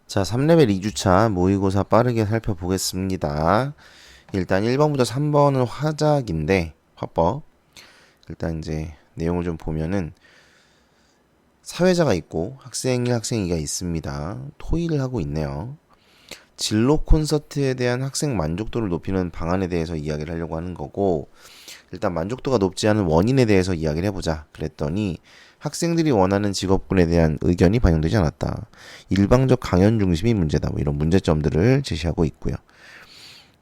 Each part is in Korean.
자, 3레벨 2주차 모의고사 빠르게 살펴보겠습니다. 일단 1번부터 3번은 화작인데, 화법. 일단 이제 내용을 좀 보면은 사회자가 있고 학생 1, 학생 2가 있습니다. 토의를 하고 있네요. 진로 콘서트에 대한 학생 만족도를 높이는 방안에 대해서 이야기를 하려고 하는 거고, 일단 만족도가 높지 않은 원인에 대해서 이야기를 해보자 그랬더니 학생들이 원하는 직업군에 대한 의견이 반영되지 않았다. 일방적 강연 중심이 문제다. 뭐 이런 문제점들을 제시하고 있고요.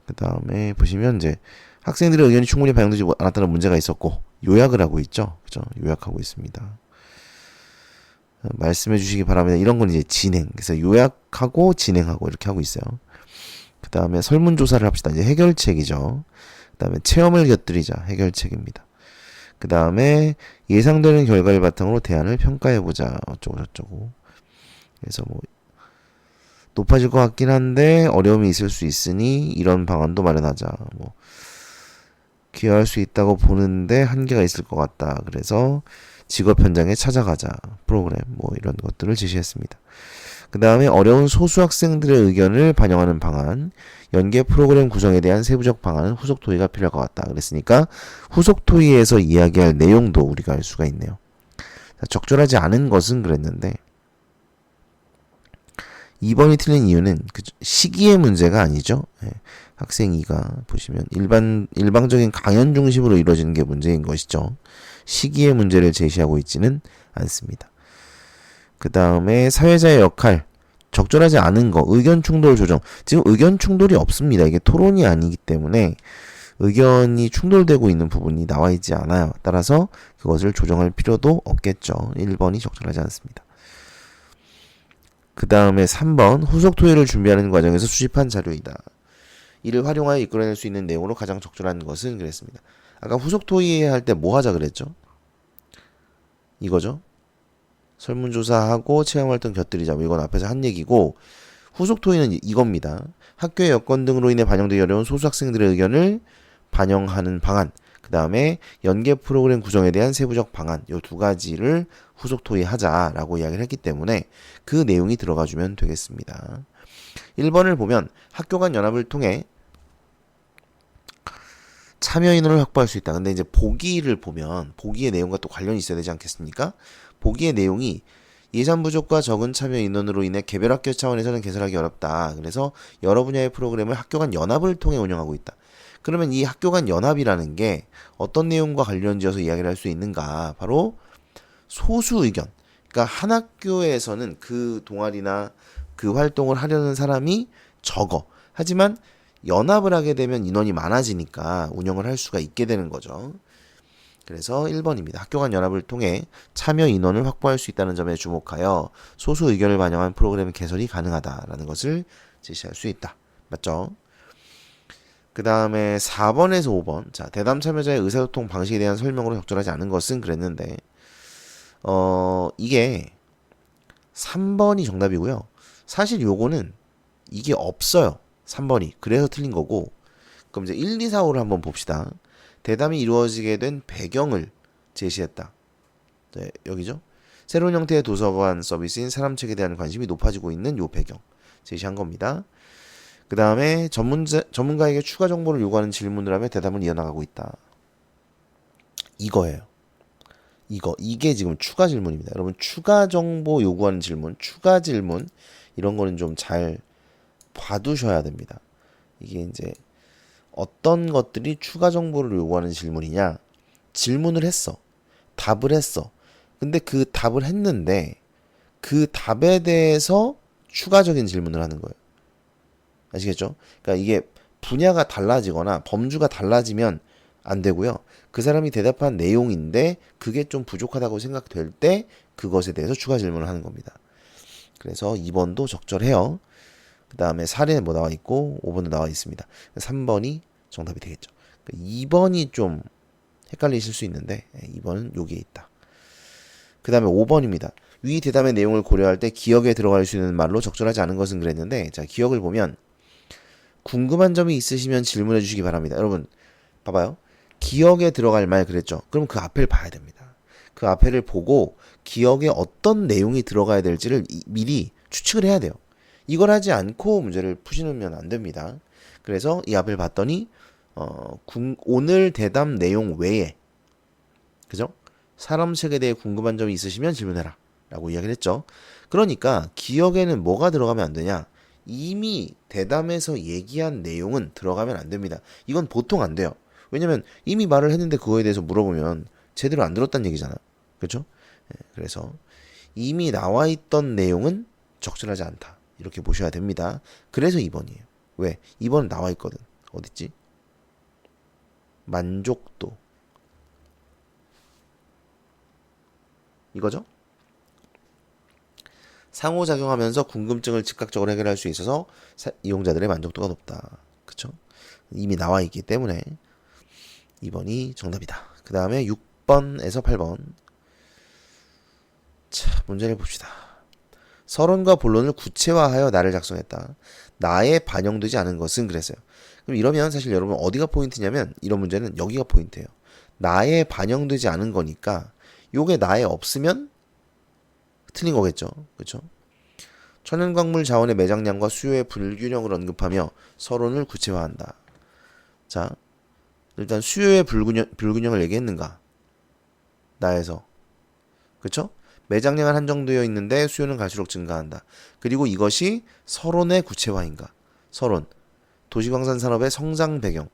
그 다음에 보시면 이제 학생들의 의견이 충분히 반영되지 않았다는 문제가 있었고 요약을 하고 있죠. 그죠? 요약하고 있습니다. 말씀해 주시기 바랍니다. 이런 건 이제 진행. 그래서 요약하고 진행하고 이렇게 하고 있어요. 그 다음에 설문조사를 합시다. 이제 해결책이죠. 그 다음에 체험을 곁들이자. 해결책입니다. 그 다음에 예상되는 결과를 바탕으로 대안을 평가해보자. 어쩌고 저쩌고. 그래서 뭐 높아질 것 같긴 한데 어려움이 있을 수 있으니 이런 방안도 마련하자. 뭐 기여할 수 있다고 보는데 한계가 있을 것 같다. 그래서 직업 현장에 찾아가자. 프로그램 뭐 이런 것들을 제시했습니다. 그 다음에 어려운 소수 학생들의 의견을 반영하는 방안, 연계 프로그램 구성에 대한 세부적 방안은 후속 토의가 필요할 것 같다. 그랬으니까 후속 토의에서 이야기할 내용도 우리가 알 수가 있네요. 적절하지 않은 것은 그랬는데 2번이 틀린 이유는 시기의 문제가 아니죠. 학생 2가 보시면 일방적인 강연 중심으로 이루어지는 게 문제인 것이죠. 시기의 문제를 제시하고 있지는 않습니다. 그 다음에 사회자의 역할, 적절하지 않은 거, 의견 충돌 조정. 지금 의견 충돌이 없습니다. 이게 토론이 아니기 때문에 의견이 충돌되고 있는 부분이 나와 있지 않아요. 따라서 그것을 조정할 필요도 없겠죠. 1번이 적절하지 않습니다. 그 다음에 3번, 후속 토의를 준비하는 과정에서 수집한 자료이다. 이를 활용하여 이끌어낼 수 있는 내용으로 가장 적절한 것은 그랬습니다. 아까 후속 토의 할 때 뭐 하자 그랬죠? 이거죠. 설문조사하고 체험활동 곁들이자. 뭐 이건 앞에서 한 얘기고, 후속 토의는 이겁니다. 학교의 여건 등으로 인해 반영되기 어려운 소수 학생들의 의견을 반영하는 방안, 그 다음에 연계 프로그램 구성에 대한 세부적 방안, 이 두 가지를 후속 토의하자라고 이야기를 했기 때문에 그 내용이 들어가주면 되겠습니다. 1번을 보면 학교 간 연합을 통해 참여 인원을 확보할 수 있다. 근데 이제 보기를 보면 보기의 내용과 또 관련이 있어야 되지 않겠습니까? 보기의 내용이 예산 부족과 적은 참여 인원으로 인해 개별 학교 차원에서는 개설하기 어렵다. 그래서 여러 분야의 프로그램을 학교 간 연합을 통해 운영하고 있다. 그러면 이 학교 간 연합이라는 게 어떤 내용과 관련지어서 이야기를 할 수 있는가? 바로 소수 의견. 그러니까 한 학교에서는 그 동아리나 그 활동을 하려는 사람이 적어. 하지만 연합을 하게 되면 인원이 많아지니까 운영을 할 수가 있게 되는 거죠. 그래서 1번입니다. 학교 간 연합을 통해 참여 인원을 확보할 수 있다는 점에 주목하여 소수 의견을 반영한 프로그램 개설이 가능하다라는 것을 제시할 수 있다. 맞죠? 그 다음에 4번에서 5번. 자, 대담 참여자의 의사소통 방식에 대한 설명으로 적절하지 않은 것은 그랬는데, 이게 3번이 정답이고요. 사실 요거는 이게 없어요. 3번이. 그래서 틀린 거고. 그럼 이제 1, 2, 4, 5를 한번 봅시다. 대담이 이루어지게 된 배경을 제시했다. 네, 여기죠. 새로운 형태의 도서관 서비스인 사람책에 대한 관심이 높아지고 있는 요 배경 제시한 겁니다. 그 다음에 전문가에게 추가 정보를 요구하는 질문을 하며 대담을 이어나가고 있다. 이거예요. 이게 지금 추가 질문입니다. 여러분 추가 정보 요구하는 질문, 추가 질문 이런 거는 좀 잘 봐두셔야 됩니다. 이게 이제 어떤 것들이 추가 정보를 요구하는 질문이냐? 질문을 했어. 답을 했어. 근데 그 답을 했는데 그 답에 대해서 추가적인 질문을 하는 거예요. 아시겠죠? 그러니까 이게 분야가 달라지거나 범주가 달라지면 안 되고요. 그 사람이 대답한 내용인데 그게 좀 부족하다고 생각될 때 그것에 대해서 추가 질문을 하는 겁니다. 그래서 2번도 적절해요. 그 다음에 사례 뭐 나와 있고 5번도 나와 있습니다. 3번이 정답이 되겠죠. 2번이 좀 헷갈리실 수 있는데 2번은 여기에 있다. 그 다음에 5번입니다. 위 대담의 내용을 고려할 때 기억에 들어갈 수 있는 말로 적절하지 않은 것은 그랬는데, 자, 기억을 보면 궁금한 점이 있으시면 질문해 주시기 바랍니다. 여러분 봐봐요. 기억에 들어갈 말 그랬죠. 그럼 그 앞을 봐야 됩니다. 그 앞에를 보고 기억에 어떤 내용이 들어가야 될지를 미리 추측을 해야 돼요. 이걸 하지 않고 문제를 푸시면 안 됩니다. 그래서 이 앞을 봤더니 오늘 대담 내용 외에 그죠? 사람 책에 대해 궁금한 점이 있으시면 질문해라 라고 이야기를 했죠. 그러니까 기억에는 뭐가 들어가면 안 되냐? 이미 대담에서 얘기한 내용은 들어가면 안 됩니다. 이건 보통 안 돼요. 왜냐면 이미 말을 했는데 그거에 대해서 물어보면 제대로 안 들었다는 얘기잖아. 그렇죠? 그래서 이미 나와 있던 내용은 적절하지 않다. 이렇게 보셔야 됩니다. 그래서 2번이에요. 왜? 2번은 나와 있거든. 어딨지? 만족도. 이거죠? 상호작용하면서 궁금증을 즉각적으로 해결할 수 있어서 이용자들의 만족도가 높다. 그쵸? 이미 나와 있기 때문에 2번이 정답이다. 그 다음에 6번에서 8번. 자, 문제를 봅시다. 서론과 본론을 구체화하여 나를 작성했다. 나에 반영되지 않은 것은 그랬어요. 그럼 이러면 사실 여러분 어디가 포인트냐면 이런 문제는 여기가 포인트예요. 나에 반영되지 않은 거니까 요게 나에 없으면 틀린 거겠죠. 그렇죠? 천연광물 자원의 매장량과 수요의 불균형을 언급하며 서론을 구체화한다. 자, 일단 수요의 불균형을 얘기했는가? 나에서. 그렇죠? 매장량은 한정되어 있는데 수요는 갈수록 증가한다. 그리고 이것이 서론의 구체화인가? 서론. 도시광산 산업의 성장 배경.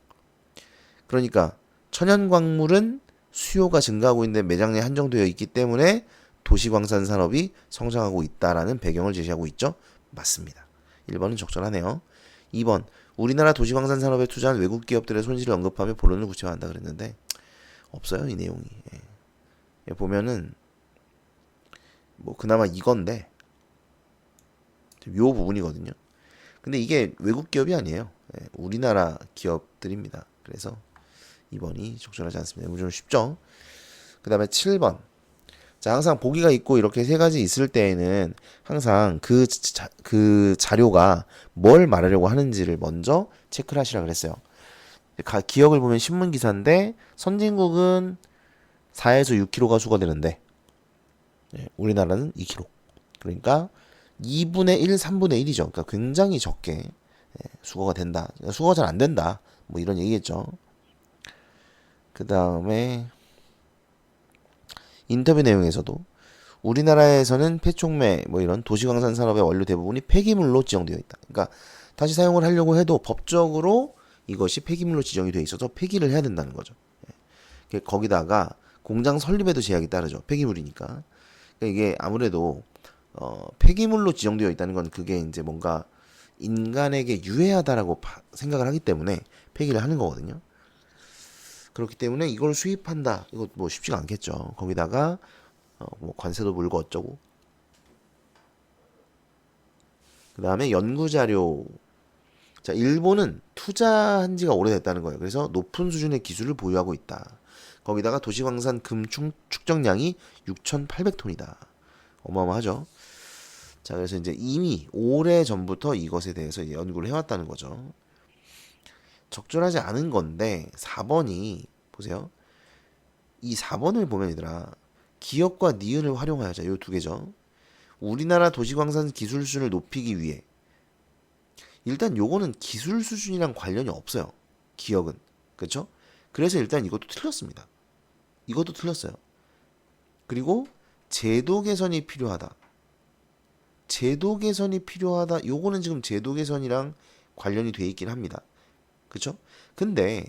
그러니까 천연광물은 수요가 증가하고 있는데 매장량이 한정되어 있기 때문에 도시광산 산업이 성장하고 있다라는 배경을 제시하고 있죠? 맞습니다. 1번은 적절하네요. 2번. 우리나라 도시광산 산업에 투자한 외국 기업들의 손실을 언급하며 본론을 구체화한다 그랬는데 없어요, 이 내용이. 예. 보면은 뭐 그나마 이건데 요 부분이거든요. 근데 이게 외국 기업이 아니에요. 예, 우리나라 기업들입니다. 그래서 2번이 적절하지 않습니다. 이거 좀 쉽죠? 그 다음에 7번. 자, 항상 보기가 있고 이렇게 세 가지 있을 때에는 항상 그 자료가 뭘 말하려고 하는지를 먼저 체크를 하시라 그랬어요. 기억을 보면 신문 기사인데 선진국은 4에서 6kg가 수거되는데 우리나라는 2kg. 그러니까 2분의 1, 3분의 1이죠. 그러니까 굉장히 적게 수거가 된다. 수거가 잘 안 된다. 뭐 이런 얘기겠죠. 그 다음에 인터뷰 내용에서도 우리나라에서는 폐촉매 뭐 이런 도시광산 산업의 원료 대부분이 폐기물로 지정되어 있다. 그러니까 다시 사용을 하려고 해도 법적으로 이것이 폐기물로 지정이 되어 있어서 폐기를 해야 된다는 거죠. 거기다가 공장 설립에도 제약이 따르죠. 폐기물이니까. 그러니까 이게 아무래도 폐기물로 지정되어 있다는 건 그게 이제 뭔가 인간에게 유해하다라고 생각을 하기 때문에 폐기를 하는 거거든요. 그렇기 때문에 이걸 수입한다. 이거 뭐 쉽지가 않겠죠. 거기다가 뭐 관세도 물고 어쩌고. 그 다음에 연구자료. 자, 일본은 투자한 지가 오래됐다는 거예요. 그래서 높은 수준의 기술을 보유하고 있다. 거기다가 도시광산 금 축적량이 6,800톤이다. 어마어마하죠. 자, 그래서 이제 이미 오래 전부터 이것에 대해서 연구를 해왔다는 거죠. 적절하지 않은 건데 4번이 보세요. 이 4번을 보면 얘들아 기업과 니은을 활용하자. 요 두 개죠. 우리나라 도시광산 기술 수준을 높이기 위해 일단 요거는 기술 수준이랑 관련이 없어요. 기억은. 그렇죠? 그래서 일단 이것도 틀렸습니다. 이것도 틀렸어요. 그리고 제도 개선이 필요하다. 제도 개선이 필요하다. 요거는 지금 제도 개선이랑 관련이 돼 있긴 합니다. 그쵸? 근데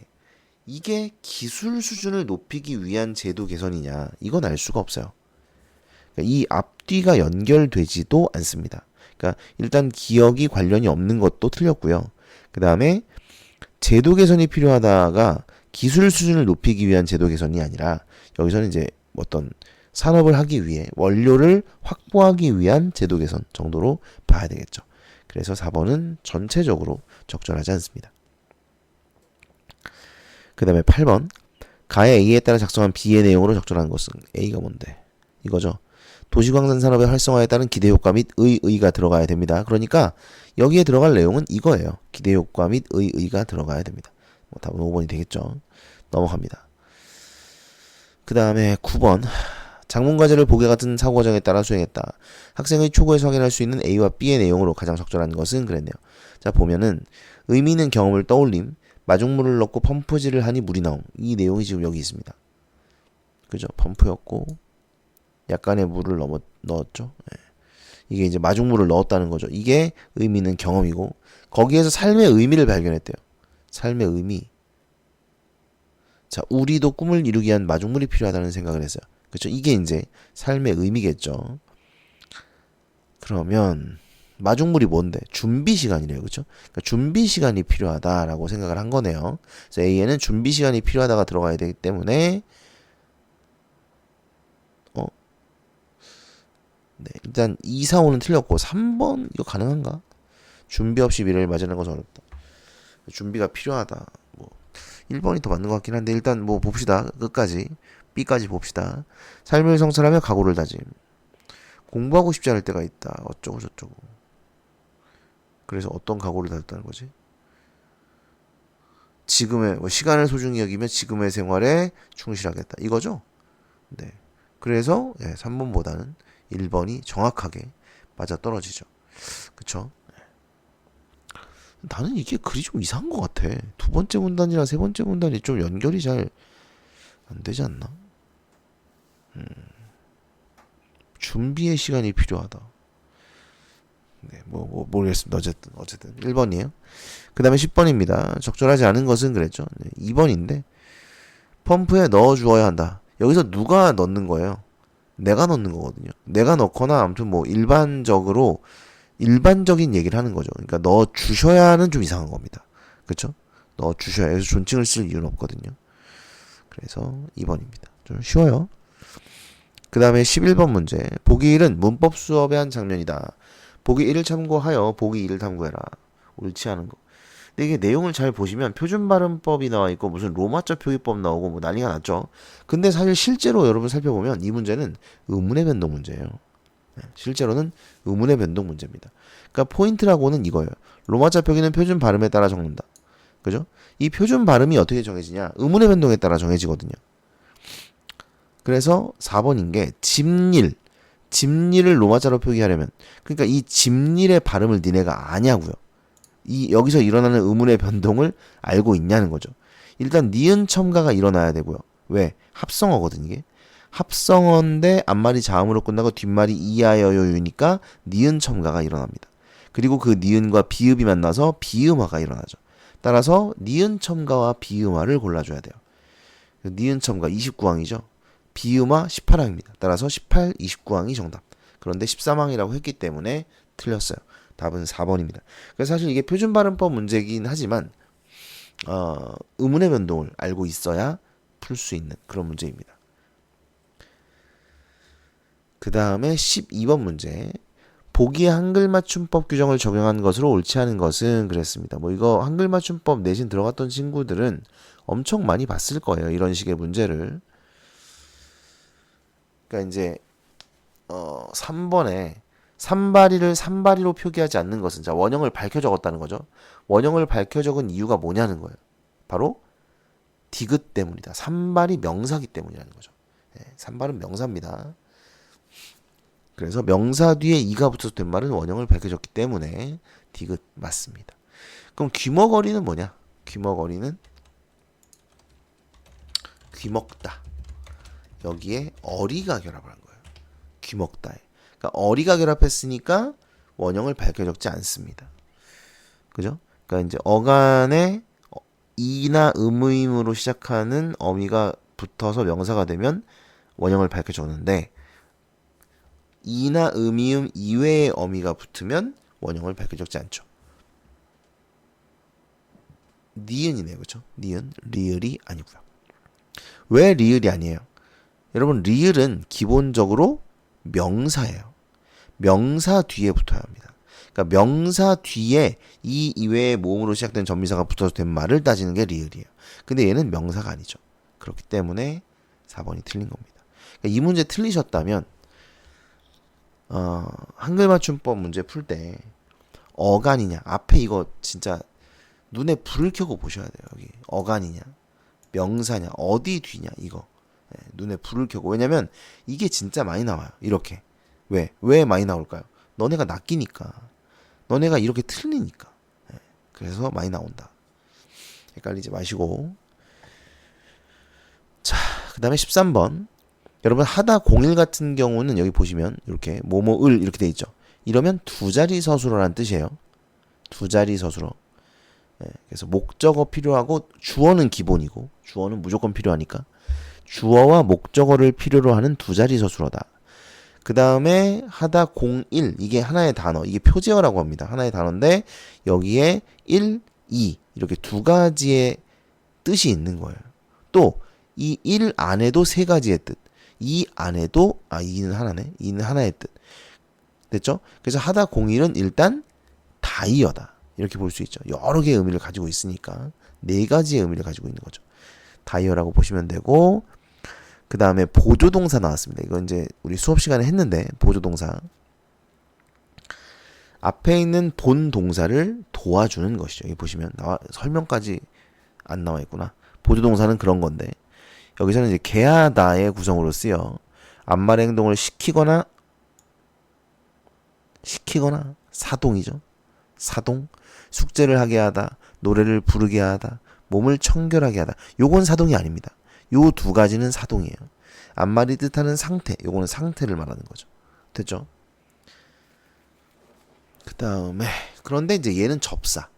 이게 기술 수준을 높이기 위한 제도 개선이냐? 이건 알 수가 없어요. 그러니까 이 앞뒤가 연결되지도 않습니다. 그러니까 일단 기억이 관련이 없는 것도 틀렸고요. 그 다음에 제도 개선이 필요하다가 기술 수준을 높이기 위한 제도 개선이 아니라 여기서는 이제 어떤 산업을 하기 위해 원료를 확보하기 위한 제도 개선 정도로 봐야 되겠죠. 그래서 4번은 전체적으로 적절하지 않습니다. 그 다음에 8번. 가의 A에 따라 작성한 B의 내용으로 적절한 것은 A가 뭔데? 이거죠. 도시광산 산업의 활성화에 따른 기대효과 및 의의가 들어가야 됩니다. 그러니까 여기에 들어갈 내용은 이거예요. 기대효과 및 의의가 들어가야 됩니다. 뭐 답은 5번이 되겠죠. 넘어갑니다. 그 다음에 9번. 작문 과제를 보기 같은 사고 과정에 따라 수행했다. 학생의 초고에서 확인할 수 있는 A와 B의 내용으로 가장 적절한 것은 그랬네요. 자, 보면은 의미 있는 경험을 떠올림, 마중물을 넣고 펌프질을 하니 물이 나옴. 이 내용이 지금 여기 있습니다. 그죠? 펌프였고 약간의 물을 넣었죠. 네. 이게 이제 마중물을 넣었다는 거죠. 이게 의미 있는 경험이고 거기에서 삶의 의미를 발견했대요. 삶의 의미. 자, 우리도 꿈을 이루기 위한 마중물이 필요하다는 생각을 했어요. 그렇죠? 이게 이제 삶의 의미겠죠. 그러면 마중물이 뭔데? 준비 시간이래요. 그렇죠? 그러니까 준비 시간이 필요하다라고 생각을 한 거네요. 그래서 A에는 준비 시간이 필요하다가 들어가야 되기 때문에 네, 일단 2, 4, 5는 틀렸고 3번 이거 가능한가? 준비 없이 미래를 맞이하는 것은 어렵다. 준비가 필요하다. 뭐 1번이 더 맞는 것 같긴 한데 일단 뭐 봅시다. 끝까지 B까지 봅시다. 삶을 성찰하며 각오를 다짐. 공부하고 싶지 않을 때가 있다. 어쩌고 저쩌고. 그래서 어떤 각오를 다졌다는 거지? 지금의 뭐 시간을 소중히 여기며 지금의 생활에 충실하겠다. 이거죠? 네. 그래서 3번보다는 1번이 정확하게 맞아 떨어지죠. 그쵸? 나는 이게 글이 좀 이상한 것 같아. 두 번째 문단이랑 세 번째 문단이 좀 연결이 잘 안 되지 않나? 준비의 시간이 필요하다. 네, 모르겠습니다. 어쨌든 1번이에요. 그 다음에 10번입니다. 적절하지 않은 것은 그랬죠. 네, 2번인데 펌프에 넣어 주어야 한다. 여기서 누가 넣는 거예요? 내가 넣는 거거든요. 내가 넣거나 아무튼 뭐 일반적인 얘기를 하는 거죠. 그러니까 넣어 주셔야는 좀 이상한 겁니다. 그렇죠? 넣어 주셔야. 그래서 존칭을 쓸 이유는 없거든요. 그래서 2번입니다. 좀 쉬워요. 그 다음에 11번 문제. 보기 1은 문법 수업의 한 장면이다. 보기 1을 참고하여 보기 2를 탐구해라. 옳지 않은 거. 근데 이게 내용을 잘 보시면 표준 발음법이 나와 있고 무슨 로마자 표기법 나오고 뭐 난리가 났죠. 근데 사실 실제로 여러분 살펴보면 이 문제는 의문의 변동 문제예요. 실제로는 의문의 변동 문제입니다. 그러니까 포인트라고는 이거예요. 로마자 표기는 표준 발음에 따라 적는다. 그죠? 이 표준 발음이 어떻게 정해지냐? 의문의 변동에 따라 정해지거든요. 그래서 4번인 게 집일을 로마자로 표기하려면 그러니까 이 집일의 발음을 니네가 아냐고요. 여기서 일어나는 의문의 변동을 알고 있냐는 거죠. 일단 니은 첨가가 일어나야 되고요. 왜? 합성어거든 이게. 합성어인데 앞말이 자음으로 끝나고 뒷말이 이하여요유니까 니은 첨가가 일어납니다. 그리고 그 니은과 비읍이 만나서 비음화가 일어나죠. 따라서 니은 첨가와 비음화를 골라줘야 돼요. 니은 첨가 29항이죠. 비음화 18항입니다. 따라서 18, 29항이 정답. 그런데 13항이라고 했기 때문에 틀렸어요. 답은 4번입니다. 그래서 사실 이게 표준 발음법 문제이긴 하지만 의문의 변동을 알고 있어야 풀 수 있는 그런 문제입니다. 그 다음에 12번 문제. 보기에 한글 맞춤법 규정을 적용한 것으로 옳지 않은 것은 그랬습니다. 뭐 이거 한글 맞춤법 내신 들어갔던 친구들은 엄청 많이 봤을 거예요. 이런 식의 문제를. 그러니까 이제 3번에 산발이로 표기하지 않는 것은 자 원형을 밝혀 적었다는 거죠. 원형을 밝혀 적은 이유가 뭐냐는 거예요. 바로 디귿 때문이다. 산발이 명사기 때문이라는 거죠. 네, 산발은 명사입니다. 그래서 명사 뒤에 이가 붙어서 된 말은 원형을 밝혀졌기 때문에 디귿 맞습니다. 그럼 귀머거리는 뭐냐? 귀머거리는 귀먹다. 여기에 어리가 결합을 한 거예요. 귀먹다에. 그러니까 어리가 결합했으니까 원형을 밝혀 적지 않습니다. 그죠? 그러니까 이제 어간에 이나 음의음으로 시작하는 어미가 붙어서 명사가 되면 원형을 밝혀 줬는데 이나 음이음 이외의 어미가 붙으면 원형을 밝혀 적지 않죠. 니은이네요. 그렇죠? 니은, 리을이 아니고요. 왜 리을이 아니에요? 여러분 리을은 기본적으로 명사예요. 명사 뒤에 붙어야 합니다. 그러니까 명사 뒤에 이 이외의 모음으로 시작된 전미사가 붙어서 된 말을 따지는 게 리을이에요. 근데 얘는 명사가 아니죠. 그렇기 때문에 4번이 틀린 겁니다. 그러니까 이 문제 틀리셨다면 한글 맞춤법 문제 풀 때 어간이냐 앞에 이거 진짜 눈에 불을 켜고 보셔야 돼요. 여기 어간이냐 명사냐 어디 뒤냐 이거 눈에 불을 켜고. 왜냐면 이게 진짜 많이 나와요. 이렇게. 왜 많이 나올까요? 너네가 낚이니까. 너네가 이렇게 틀리니까. 그래서 많이 나온다. 헷갈리지 마시고. 자, 그 다음에 13번. 여러분 하다 01 같은 경우는 여기 보시면 이렇게 뭐뭐을 이렇게 돼 있죠. 이러면 두 자리 서술어라는 뜻이에요. 두 자리 서술어. 그래서 목적어 필요하고 주어는 기본이고 주어는 무조건 필요하니까 주어와 목적어를 필요로 하는 두 자리 서술어다. 그 다음에 하다 01 이게 하나의 단어, 이게 표제어라고 합니다. 하나의 단어인데 여기에 1, 2 이렇게 두 가지의 뜻이 있는 거예요. 또 이 1 안에도 세 가지의 뜻, 2 안에도 2는 하나네, 2는 하나의 뜻 됐죠? 그래서 하다 01은 일단 다이어다 이렇게 볼 수 있죠. 여러 개의 의미를 가지고 있으니까 네 가지의 의미를 가지고 있는 거죠. 다이어라고 보시면 되고, 그 다음에 보조동사 나왔습니다. 이거 이제 우리 수업 시간에 했는데 보조동사 앞에 있는 본 동사를 도와주는 것이죠. 여기 보시면 설명까지 안 나와 있구나. 보조동사는 그런 건데 여기서는 이제 개하다의 구성으로 쓰여 앞말의 행동을 시키거나 사동이죠. 사동, 숙제를 하게 하다, 노래를 부르게 하다, 몸을 청결하게 하다. 요건 사동이 아닙니다. 요 두 가지는 사동이에요. 앞말이 뜻하는 상태, 요거는 상태를 말하는 거죠. 됐죠? 그 다음에 그런데 이제 얘는 접사.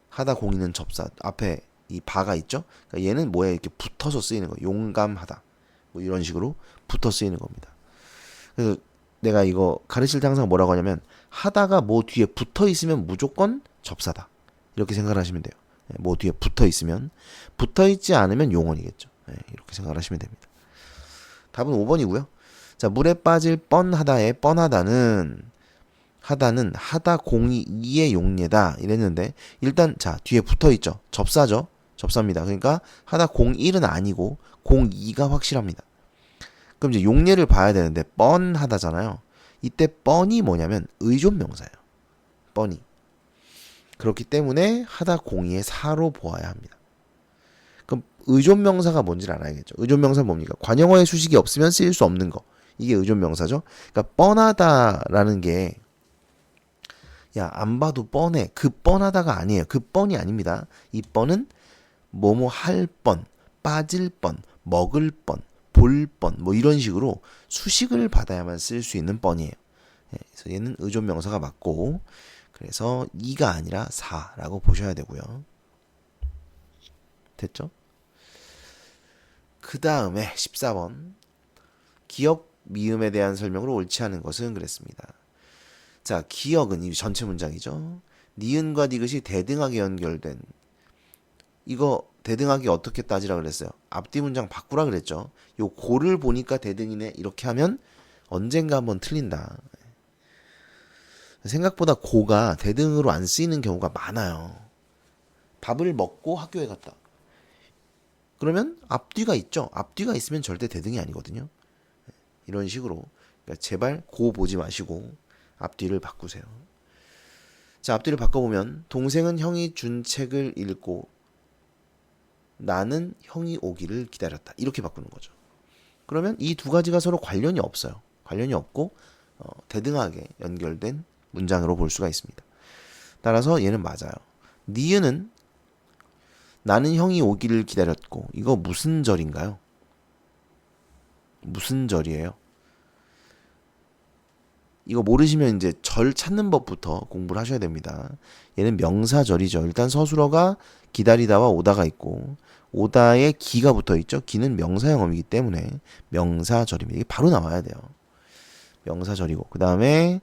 하다 02는 접사. 앞에 이 바가 있죠? 그러니까 얘는 뭐에 이렇게 붙어서 쓰이는 거예요. 용감하다. 뭐 이런 식으로 붙어 쓰이는 겁니다. 그래서 내가 이거 가르칠 때 항상 뭐라고 하냐면 하다가 뭐 뒤에 붙어 있으면 무조건 접사다. 이렇게 생각을 하시면 돼요. 뭐 뒤에 붙어 있으면, 붙어 있지 않으면 용언이겠죠. 이렇게 생각을 하시면 됩니다. 답은 5번이고요. 자, 물에 빠질 뻔하다의 뻔하다는 하다 02의 용례다 이랬는데 일단 자 뒤에 붙어 있죠. 접사죠. 접사입니다. 그러니까 하다 01은 아니고 02가 확실합니다. 그럼 이제 용례를 봐야 되는데 뻔하다잖아요. 이때 뻔이 뭐냐면 의존명사예요. 뻔이. 그렇기 때문에 하다 02의 사로 보아야 합니다. 그럼 의존명사가 뭔지를 알아야겠죠. 의존명사는 뭡니까? 관용어의 수식이 없으면 쓰일 수 없는 거. 이게 의존명사죠. 그러니까 뻔하다라는 게 야, 안 봐도 뻔해. 그 뻔하다가 아니에요. 그 뻔이 아닙니다. 이 뻔은 뭐뭐 할 뻔, 빠질 뻔, 먹을 뻔, 볼 뻔, 뭐 이런 식으로 수식을 받아야만 쓸 수 있는 뻔이에요. 그래서 얘는 의존명사가 맞고, 그래서 2가 아니라 4라고 보셔야 되고요. 됐죠? 그 다음에 14번. 기억 미음에 대한 설명으로 옳지 않은 것은 그랬습니다. 자, 기억은 이 전체 문장이죠. 니은과 디귿이 대등하게 연결된, 이거 대등하게 어떻게 따지라 그랬어요? 앞뒤 문장 바꾸라 그랬죠. 요 고를 보니까 대등이네 이렇게 하면 언젠가 한번 틀린다. 생각보다 고가 대등으로 안 쓰이는 경우가 많아요. 밥을 먹고 학교에 갔다. 그러면 앞뒤가 있죠. 앞뒤가 있으면 절대 대등이 아니거든요. 이런 식으로 그러니까 제발 고 보지 마시고 앞뒤를 바꾸세요. 자, 앞뒤를 바꿔보면 동생은 형이 준 책을 읽고 나는 형이 오기를 기다렸다. 이렇게 바꾸는 거죠. 그러면 이 두 가지가 서로 관련이 없어요. 관련이 없고 대등하게 연결된 문장으로 볼 수가 있습니다. 따라서 얘는 맞아요. 니은은 나는 형이 오기를 기다렸고, 이거 무슨 절인가요? 무슨 절이에요? 이거 모르시면 이제 절 찾는 법부터 공부를 하셔야 됩니다. 얘는 명사절이죠. 일단 서술어가 기다리다와 오다가 있고 오다에 기가 붙어 있죠. 기는 명사형음이기 때문에 명사절입니다. 이게 바로 나와야 돼요. 명사절이고 그 다음에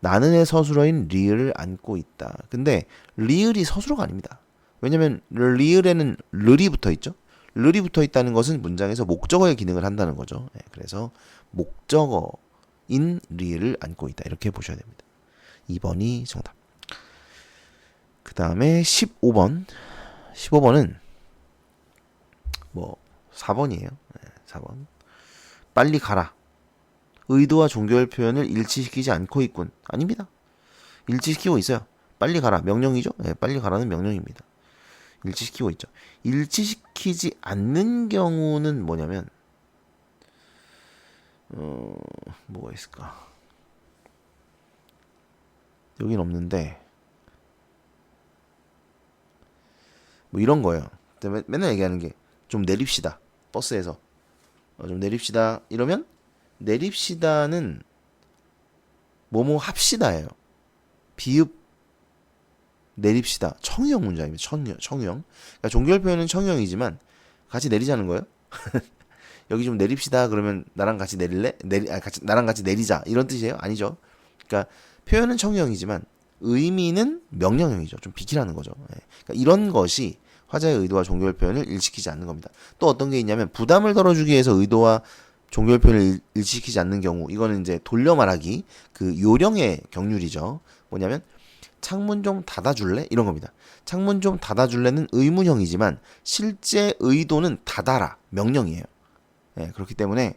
나는의 서술어인 리을을 안고 있다. 근데 리을이 서술어가 아닙니다. 왜냐면 리을에는 르이 붙어 있죠. 르이 붙어 있다는 것은 문장에서 목적어의 기능을 한다는 거죠. 그래서 목적어인 리을을 안고 있다. 이렇게 보셔야 됩니다. 2번이 정답. 그 다음에 15번. 15번은 뭐 4번이에요. 4번. 빨리 가라. 의도와 종교의 표현을 일치시키지 않고 있군. 아닙니다. 일치시키고 있어요. 빨리 가라. 명령이죠. 네, 빨리 가라는 명령입니다. 일치시키고 있죠. 일치시키지 않는 경우는 뭐냐면 뭐가 있을까? 여긴 없는데 뭐 이런 거예요. 맨날 얘기하는 게 좀 내립시다. 버스에서 좀 내립시다. 이러면 내립시다는 뭐뭐 합시다예요. 비읍 내립시다. 청유형 문장입니다. 청유형. 그러니까 종결 표현은 청유형이지만 같이 내리자는 거예요. 여기 좀 내립시다. 그러면 나랑 같이 내릴래? 나랑 같이 내리자. 이런 뜻이에요? 아니죠. 그러니까 표현은 청유형이지만 의미는 명령형이죠. 좀 비키라는 거죠. 예. 그러니까 이런 것이 화자의 의도와 종결 표현을 일치키지 않는 겁니다. 또 어떤 게 있냐면 부담을 덜어주기 위해서 의도와 종결 표현을 일치키지 않는 경우, 이거는 이제 돌려 말하기 그 요령의 경률이죠. 뭐냐면 창문 좀 닫아줄래? 이런 겁니다. 창문 좀 닫아줄래는 의문형이지만 실제 의도는 닫아라 명령이에요. 예, 그렇기 때문에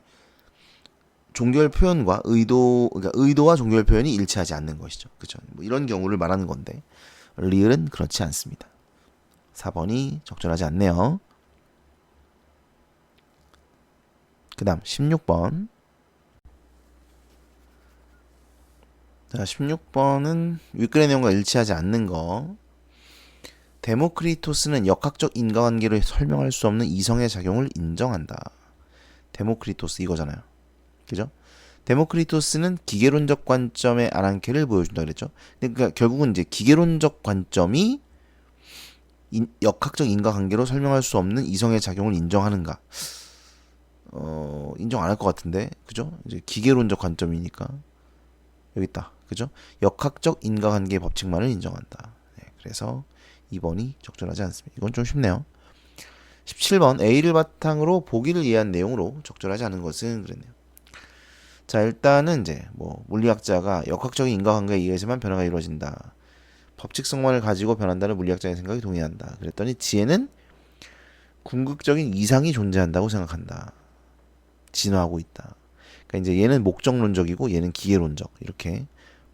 종결 표현과 그러니까 의도와 종결 표현이 일치하지 않는 것이죠. 그렇죠? 뭐 이런 경우를 말하는 건데 리을은 그렇지 않습니다. 4번이 적절하지 않네요. 그 다음 16번. 자, 16번은 윗글의 내용과 일치하지 않는 거. 데모크리토스는 역학적 인과관계로 설명할 수 없는 이성의 작용을 인정한다. 데모크리토스 이거잖아요. 그죠? 데모크리토스는 기계론적 관점의 아난케를 보여준다 그랬죠. 그러니까 결국은 이제 기계론적 관점이 역학적 인과관계로 설명할 수 없는 이성의 작용을 인정하는가? 인정 안 할 것 같은데, 그죠? 이제 기계론적 관점이니까 여기 있다, 그죠? 역학적 인과관계의 법칙만을 인정한다. 네, 그래서 2번이 적절하지 않습니다. 이건 좀 쉽네요. 17번 A를 바탕으로 보기를 이해한 내용으로 적절하지 않은 것은 그랬네요. 자, 일단은 이제 뭐 물리학자가 역학적인 인과관계에 의해서만 변화가 이루어진다. 법칙성만을 가지고 변한다는 물리학자의 생각이 동의한다. 그랬더니 지혜는 궁극적인 이상이 존재한다고 생각한다. 진화하고 있다. 그러니까 이제 얘는 목적론적이고 얘는 기계론적, 이렇게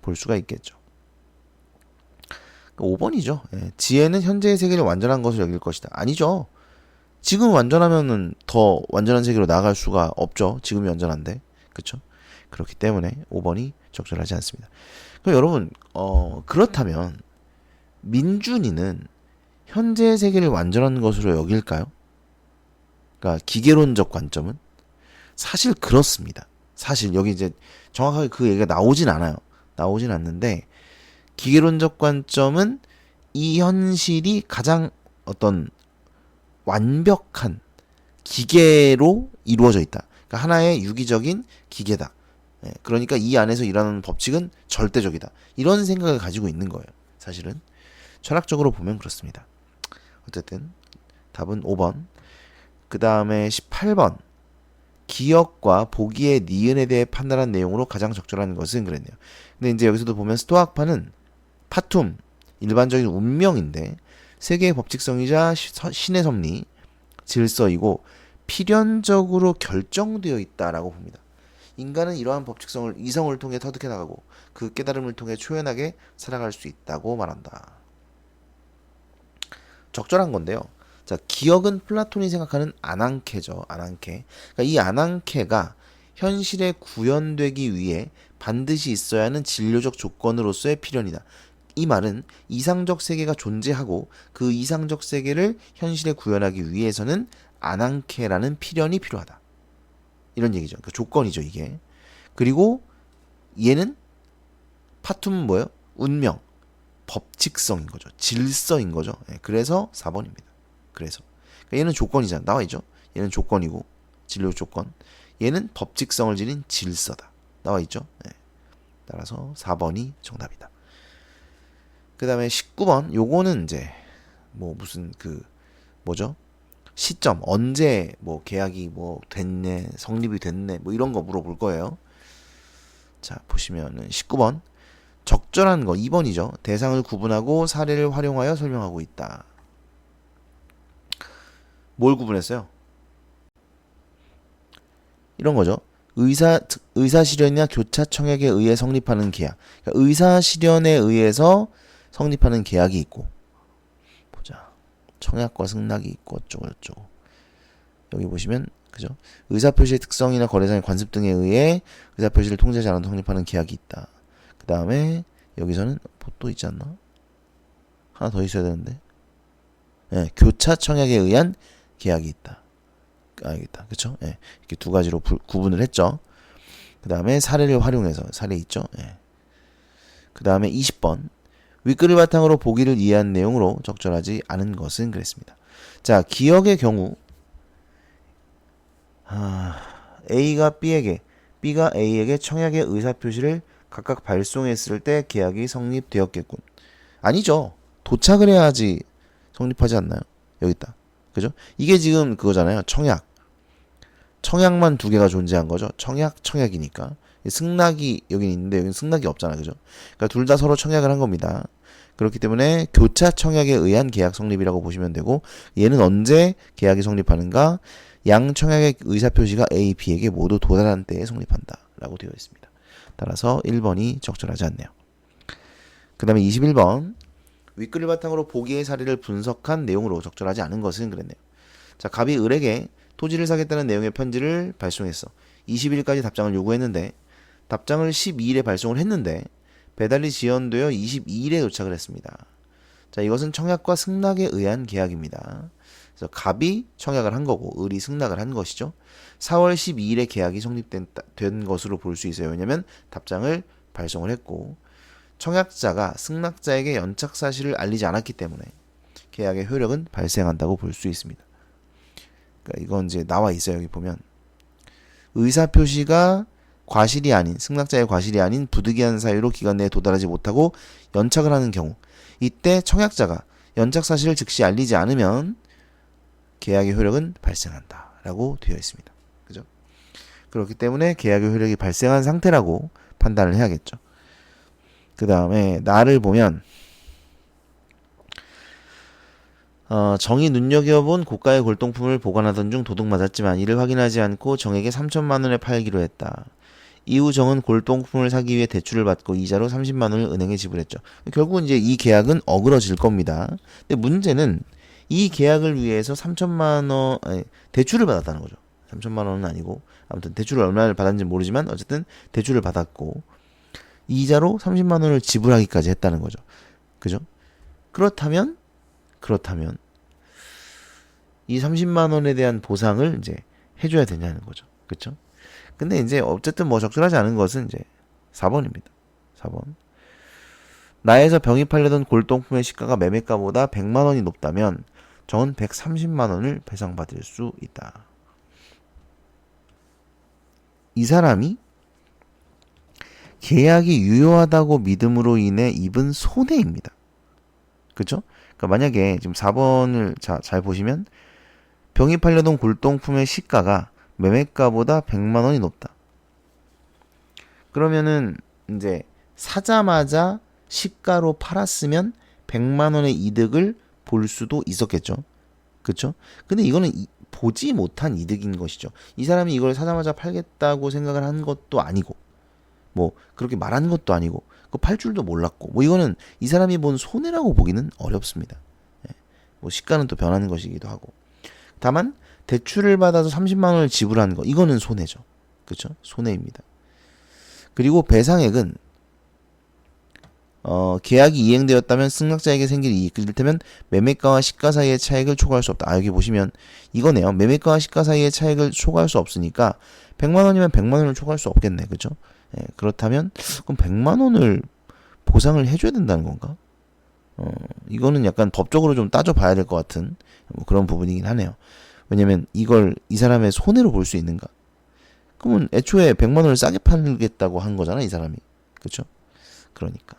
볼 수가 있겠죠. 5번이죠. 예, 지혜는 현재의 세계를 완전한 것으로 여길 것이다. 아니죠. 지금 완전하면은 더 완전한 세계로 나아갈 수가 없죠. 지금이 완전한데. 그렇죠? 그렇기 때문에 5번이 적절하지 않습니다. 그럼 여러분, 그렇다면 민준이는 현재의 세계를 완전한 것으로 여길까요? 그러니까 기계론적 관점은 사실 그렇습니다. 사실 여기 이제 정확하게 그 얘기가 나오진 않아요. 나오진 않는데 기계론적 관점은 이 현실이 가장 어떤 완벽한 기계로 이루어져 있다. 그러니까 하나의 유기적인 기계다. 예, 그러니까 이 안에서 일하는 법칙은 절대적이다. 이런 생각을 가지고 있는 거예요. 사실은 철학적으로 보면 그렇습니다. 어쨌든 답은 5번. 그 다음에 18번. 기억과 보기의 니은에 대해 판단한 내용으로 가장 적절한 것은 그랬네요. 근데 이제 여기서도 보면 스토아파는 파툼, 일반적인 운명인데 세계의 법칙성이자 신의 섭리, 질서이고 필연적으로 결정되어 있다라고 봅니다. 인간은 이러한 법칙성을 이성을 통해 터득해 나가고 그 깨달음을 통해 초연하게 살아갈 수 있다고 말한다. 적절한 건데요. 자, 기억은 플라톤이 생각하는 아난케죠. 아난케. 그러니까 이 아난케가 현실에 구현되기 위해 반드시 있어야 하는 진료적 조건으로서의 필연이다. 이 말은 이상적 세계가 존재하고 그 이상적 세계를 현실에 구현하기 위해서는 아난케라는 필연이 필요하다. 이런 얘기죠. 그러니까 조건이죠, 이게. 그리고 얘는 파툼은 뭐예요? 운명, 법칙성인 거죠. 질서인 거죠. 그래서 4번입니다. 그래서 그러니까 얘는 조건이잖아. 나와 있죠. 얘는 조건이고 진료 조건. 얘는 법칙성을 지닌 질서다. 나와 있죠. 네. 따라서 4번이 정답이다. 그 다음에 19번. 요거는 이제 뭐 무슨 그 뭐죠? 시점 언제 뭐 계약이 뭐 됐네, 성립이 됐네, 뭐 이런 거 물어볼 거예요. 자, 보시면은 19번. 적절한 거 2번이죠. 대상을 구분하고 사례를 활용하여 설명하고 있다. 뭘 구분했어요? 이런 거죠. 의사실현이나 교차 청약에 의해 성립하는 계약. 그러니까 의사실현에 의해서 성립하는 계약이 있고, 보자. 청약과 승낙이 있고 어쩌고 저쩌고. 여기 보시면 그죠? 의사표시의 특성이나 거래상의 관습 등에 의해 의사표시를 통제하지 않아도 성립하는 계약이 있다. 그 다음에 여기서는 뭐 또 있지 않나? 하나 더 있어야 되는데. 네, 교차 청약에 의한 계약이 있다. 알겠다. 그쵸? 네, 이렇게 두 가지로 구분을 했죠. 그 다음에 사례를 활용해서 사례 있죠. 네. 그 다음에 20번 윗글을 바탕으로 보기를 이해한 내용으로 적절하지 않은 것은 그랬습니다. 자, 기억의 경우 A가 B에게, B가 A에게 청약의 의사표시를 각각 발송했을 때 계약이 성립되었겠군. 아니죠. 도착을 해야지 성립하지 않나요? 여기 있다. 그죠? 이게 지금 그거잖아요. 청약. 청약만 두 개가 존재한 거죠. 청약이니까. 승낙이 여기 있는데 여기는 승낙이 없잖아. 그죠? 그러니까 둘 다 서로 청약을 한 겁니다. 그렇기 때문에 교차 청약에 의한 계약 성립이라고 보시면 되고, 얘는 언제 계약이 성립하는가? 양 청약의 의사표시가 A, B에게 모두 도달한 때에 성립한다 라고 되어 있습니다. 따라서 1번이 적절하지 않네요. 그 다음에 21번 윗글을 바탕으로 보기의 사례를 분석한 내용으로 적절하지 않은 것은 그랬네요. 자, 갑이 을에게 토지를 사겠다는 내용의 편지를 발송했어. 20일까지 답장을 요구했는데 답장을 12일에 발송을 했는데 배달이 지연되어 22일에 도착을 했습니다. 자, 이것은 청약과 승낙에 의한 계약입니다. 그래서 갑이 청약을 한 거고 을이 승낙을 한 것이죠. 4월 12일에 계약이 성립된 것으로 볼 수 있어요. 왜냐하면 답장을 발송을 했고 청약자가 승낙자에게 연착 사실을 알리지 않았기 때문에 계약의 효력은 발생한다고 볼 수 있습니다. 그러니까 이건 이제 나와 있어요. 여기 보면 의사표시가 과실이 아닌, 승낙자의 과실이 아닌 부득이한 사유로 기간 내에 도달하지 못하고 연착을 하는 경우, 이때 청약자가 연착 사실을 즉시 알리지 않으면 계약의 효력은 발생한다 라고 되어 있습니다. 그죠? 그렇기 때문에 계약의 효력이 발생한 상태라고 판단을 해야겠죠. 그 다음에 나를 보면 정이 눈여겨본 고가의 골동품을 보관하던 중 도둑 맞았지만 이를 확인하지 않고 정에게 3천만 원에 팔기로 했다. 이후 정은 골동품을 사기 위해 대출을 받고 이자로 30만 원을 은행에 지불했죠. 결국은 이제 이 계약은 어그러질 겁니다. 근데 문제는 이 계약을 위해서 3천만 원 대출을 받았다는 거죠. 3천만 원은 아니고 아무튼 대출을 얼마를 받았는지 모르지만 어쨌든 대출을 받았고 이자로 30만 원을 지불하기까지 했다는 거죠. 그죠? 그렇다면 이 30만 원에 대한 보상을 이제 해줘야 되냐는 거죠. 그렇죠? 근데 이제 어쨌든 뭐 적절하지 않은 것은 이제 4번입니다. 4번. 나에서 병이 팔려던 골동품의 시가가 매매가보다 100만 원이 높다면 정은 130만 원을 배상받을 수 있다. 이 사람이 계약이 유효하다고 믿음으로 인해 입은 손해입니다. 그렇죠? 그러니까 만약에 지금 4번을 잘 보시면 병이 팔려던 골동품의 시가가 매매가보다 100만 원이 높다. 그러면은 이제 사자마자 시가로 팔았으면 100만 원의 이득을 볼 수도 있었겠죠. 그렇죠? 근데 이거는 보지 못한 이득인 것이죠. 이 사람이 이걸 사자마자 팔겠다고 생각을 한 것도 아니고 뭐 그렇게 말한 것도 아니고 그 팔 줄도 몰랐고 뭐 이거는 이 사람이 본 손해라고 보기는 어렵습니다. 예. 뭐 시가는 또 변하는 것이기도 하고 다만 대출을 받아서 30만 원을 지불한 거 이거는 손해죠. 그렇죠? 손해입니다. 그리고 배상액은 계약이 이행되었다면 승낙자에게 생길 이익, 이를테면 매매가와 시가 사이의 차익을 초과할 수 없다. 여기 보시면 이거네요. 매매가와 시가 사이의 차익을 초과할 수 없으니까 100만 원이면 100만 원을 초과할 수 없겠네. 그렇죠? 예, 그렇다면 그럼 100만 원을 보상을 해줘야 된다는 건가? 이거는 약간 법적으로 좀 따져봐야 될 것 같은 뭐 그런 부분이긴 하네요. 왜냐면 이걸 이 사람의 손해로 볼 수 있는가? 그러면 애초에 100만 원을 싸게 팔겠다고 한 거잖아, 이 사람이. 그렇죠? 그러니까.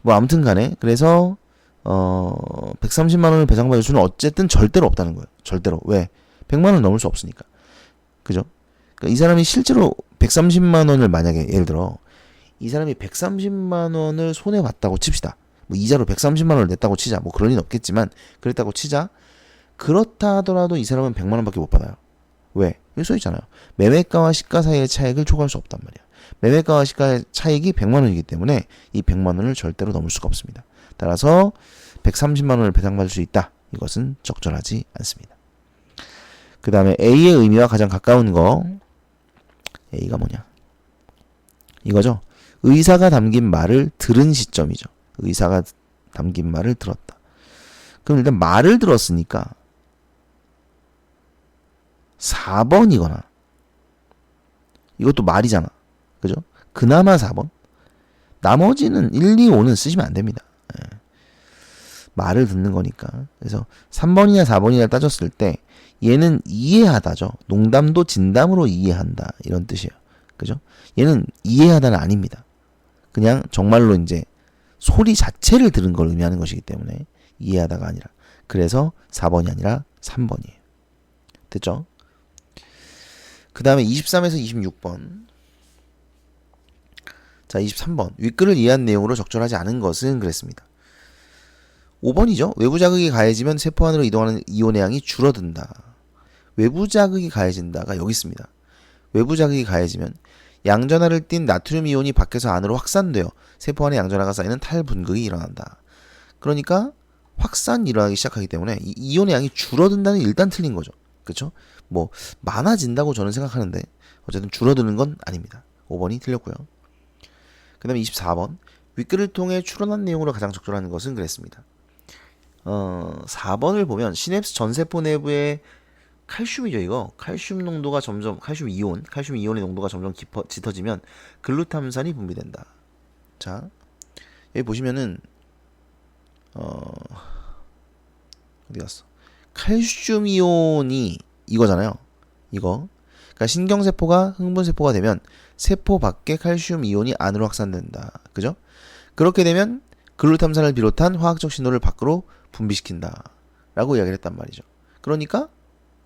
뭐 아무튼 간에 그래서 130만 원을 배상받을 수는 어쨌든 절대로 없다는 거예요. 절대로. 왜? 100만 원 넘을 수 없으니까. 그죠? 그러니까 이 사람이 실제로 130만 원을 만약에 예를 들어 이 사람이 130만 원을 손해 봤다고 칩시다. 뭐 이자로 130만 원을 냈다고 치자. 뭐 그럴 리는 없겠지만 그랬다고 치자. 그렇다 하더라도 이 사람은 100만 원밖에 못 받아요. 왜? 여기 써 있잖아요. 매매가와 시가 사이의 차익을 초과할 수 없단 말이야. 매매가와 시가의 차익이 100만 원이기 때문에 이 100만 원을 절대로 넘을 수가 없습니다. 따라서 130만 원을 배상받을 수 있다. 이것은 적절하지 않습니다. 그 다음에 A의 의미와 가장 가까운 거. A가 뭐냐? 이거죠. 의사가 담긴 말을 들은 시점이죠. 의사가 담긴 말을 들었다. 그럼 일단 말을 들었으니까 4번이거나 이것도 말이잖아. 그죠? 그나마 4번. 나머지는 1, 2, 5는 쓰시면 안 됩니다. 예. 말을 듣는 거니까. 그래서 3번이나 4번이나 따졌을 때 얘는 이해하다죠. 농담도 진담으로 이해한다. 이런 뜻이에요. 그죠? 얘는 이해하다는 아닙니다. 그냥 정말로 이제 소리 자체를 들은 걸 의미하는 것이기 때문에 이해하다가 아니라. 그래서 4번이 아니라 3번이에요. 됐죠? 그 다음에 23에서 26번. 자, 23번. 윗글을 이해한 내용으로 적절하지 않은 것은 그랬습니다. 5번이죠. 외부 자극이 가해지면 세포 안으로 이동하는 이온의 양이 줄어든다. 외부 자극이 가해진다가 여기 있습니다. 외부 자극이 가해지면 양전하를 띤 나트륨 이온이 밖에서 안으로 확산되어 세포 안에 양전하가 쌓이는 탈분극이 일어난다. 그러니까 확산이 일어나기 시작하기 때문에 이 이온의 양이 줄어든다는 일단 틀린 거죠. 그렇죠? 뭐 많아진다고 저는 생각하는데 어쨌든 줄어드는 건 아닙니다. 5번이 틀렸고요. 그 다음에 24번. 윗글을 통해 추론한 내용으로 가장 적절한 것은 그랬습니다. 4번을 보면 시냅스 전세포 내부에 칼슘이죠, 이거. 칼슘 농도가 점점, 칼슘 이온의 농도가 점점 짙어지면 글루탐산이 분비된다. 자, 여기 보시면은, 어디 갔어? 칼슘 이온이 이거잖아요. 이거. 그러니까 신경세포가 흥분세포가 되면 세포 밖에 칼슘 이온이 안으로 확산된다. 그죠? 그렇게 되면 글루탐산을 비롯한 화학적 신호를 밖으로 분비시킨다. 라고 이야기를 했단 말이죠. 그러니까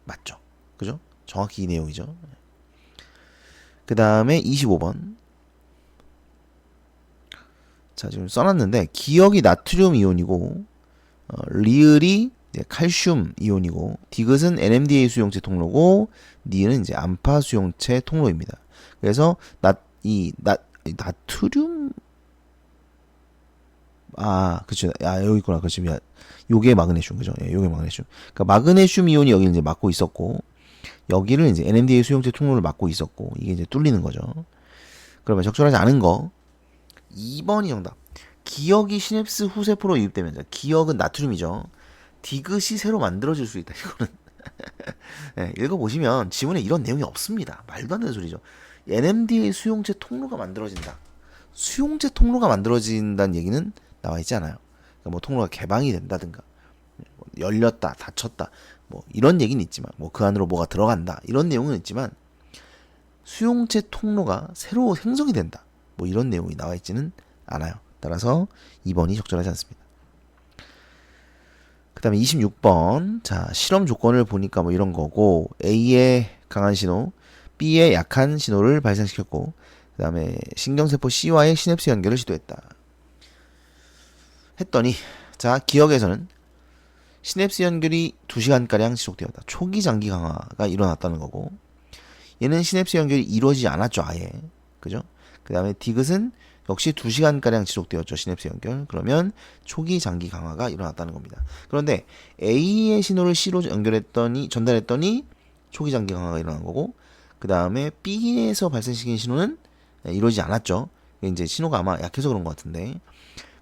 맞죠. 그죠? 정확히 이 내용이죠. 그 다음에 25번. 자, 지금 써놨는데 기억이 나트륨 이온이고 리을이 칼슘 이온이고 디귿은 NMDA 수용체 통로고 니은 이제 암파 수용체 통로입니다. 그래서 나트륨 그쵸. 여기 있구나. 그렇지. 요게 마그네슘, 그죠? 예, 요게 마그네슘. 그러니까 마그네슘 이온이 여기를 이제 막고 있었고, 여기를 이제 NMDA 수용체 통로를 막고 있었고, 이게 이제 뚫리는 거죠. 그러면 적절하지 않은 거. 2번이 정답. 기억이 시냅스 후세포로 유입되면, 기억은 나트륨이죠. 디귿이 새로 만들어질 수 있다. 이거는. 네, 읽어보시면 지문에 이런 내용이 없습니다. 말도 안 되는 소리죠. NMDA 수용체 통로가 만들어진다. 수용체 통로가 만들어진다는 얘기는 나와 있지 않아요. 그러니까 뭐 통로가 개방이 된다든가, 뭐 열렸다, 닫혔다, 뭐 이런 얘기는 있지만, 뭐 그 안으로 뭐가 들어간다 이런 내용은 있지만, 수용체 통로가 새로 생성이 된다, 뭐 이런 내용이 나와 있지는 않아요. 따라서 2번이 적절하지 않습니다. 그 다음에 26번. 자, 실험 조건을 보니까 뭐 이런 거고, A의 강한 신호, B의 약한 신호를 발생시켰고, 그 다음에 신경세포 C와의 시냅스 연결을 시도했다. 했더니, 자, 기억에서는 시냅스 연결이 2시간가량 지속되었다. 초기 장기 강화가 일어났다는 거고, 얘는 시냅스 연결이 이루어지지 않았죠, 아예. 그죠? 그 다음에 디귿은 역시 2시간가량 지속되었죠, 시냅스 연결. 그러면 초기 장기 강화가 일어났다는 겁니다. 그런데 A의 신호를 C로 전달했더니 초기 장기 강화가 일어난 거고, 그 다음에 B에서 발생시킨 신호는 이루어지지 않았죠. 이제 신호가 아마 약해서 그런 것 같은데.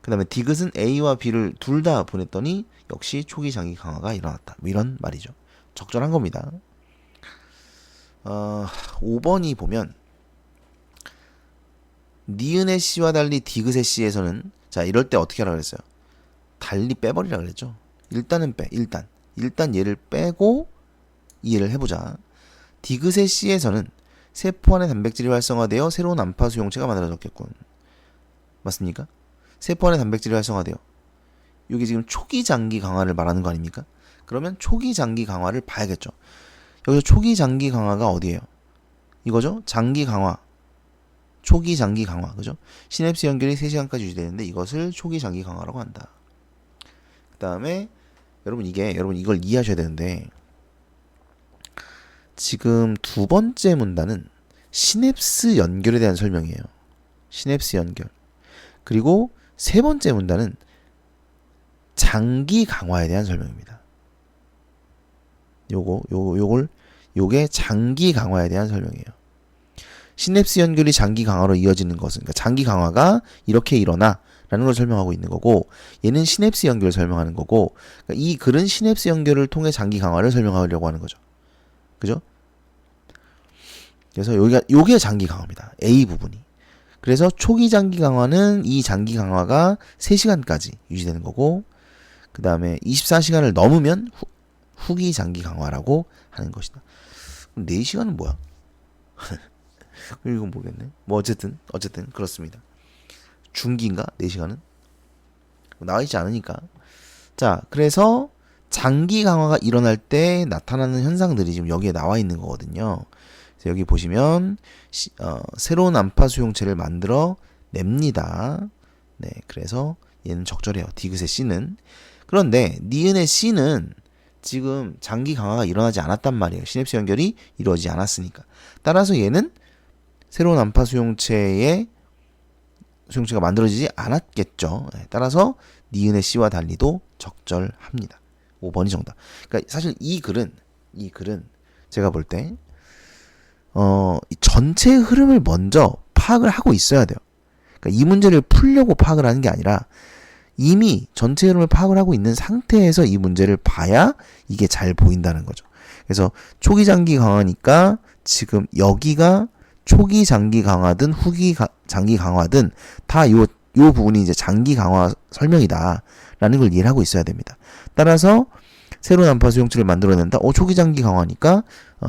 그 다음에 디귿은 A와 B를 둘 다 보냈더니 역시 초기 장기 강화가 일어났다. 뭐 이런 말이죠. 적절한 겁니다. 5번이 보면 니은의 C와 달리 디귿의 C에서는 자, 이럴 때 어떻게 하라고 그랬어요? 달리 빼버리라 그랬죠. 일단은 빼. 일단 얘를 빼고 이해를 해보자. 디귿의 C에서는 세포 안에 단백질이 활성화되어 새로운 암파 수용체가 만들어졌겠군. 맞습니까? 세포 안에 단백질이 활성화되어. 이게 지금 초기 장기 강화를 말하는 거 아닙니까? 그러면 초기 장기 강화를 봐야겠죠. 여기서 초기 장기 강화가 어디예요? 이거죠? 장기 강화. 초기 장기 강화. 그죠? 시냅스 연결이 3시간까지 유지되는데 이것을 초기 장기 강화라고 한다. 그 다음에 여러분 이걸 이해하셔야 되는데 지금 두 번째 문단은 시냅스 연결에 대한 설명이에요. 시냅스 연결. 그리고 세 번째 문단은 장기 강화에 대한 설명입니다. 요걸 요게 장기 강화에 대한 설명이에요. 시냅스 연결이 장기 강화로 이어지는 것은, 그러니까 장기 강화가 이렇게 일어나 라는 걸 설명하고 있는 거고, 얘는 시냅스 연결을 설명하는 거고, 그러니까 이 글은 시냅스 연결을 통해 장기 강화를 설명하려고 하는 거죠. 그죠? 그래서 요게 장기 강화입니다. A 부분이. 그래서 초기 장기 강화는 이 장기 강화가 3시간까지 유지되는 거고, 그 다음에 24시간을 넘으면 후기 장기 강화라고 하는 것이다. 그럼 4시간은 뭐야? 이건 모르겠네. 뭐 어쨌든 그렇습니다. 중기인가? 4시간은? 나와 있지 않으니까. 자, 그래서 장기 강화가 일어날 때 나타나는 현상들이 지금 여기에 나와 있는 거거든요. 그래서 여기 보시면 새로운 암파 수용체를 만들어 냅니다. 네, 그래서 얘는 적절해요. 디귿의 C는. 그런데 니은의 C는 지금 장기 강화가 일어나지 않았단 말이에요. 시냅스 연결이 이루어지지 않았으니까. 따라서 얘는 새로운 암파 수용체가 만들어지지 않았겠죠. 따라서 니은의 C와 달리도 적절합니다. 5번이 정답. 그러니까 사실 이 글은 제가 볼 때 전체 흐름을 먼저 파악을 하고 있어야 돼요. 그러니까 이 문제를 풀려고 파악을 하는 게 아니라 이미 전체 흐름을 파악을 하고 있는 상태에서 이 문제를 봐야 이게 잘 보인다는 거죠. 그래서 초기 장기 강화니까 지금 여기가 초기 장기 강화든 후기 장기 강화든 다 요 부분이 이제 장기 강화 설명이다라는 걸 이해를 하고 있어야 됩니다. 따라서 새로운 암파 수용체를 만들어낸다. 초기 장기 강화니까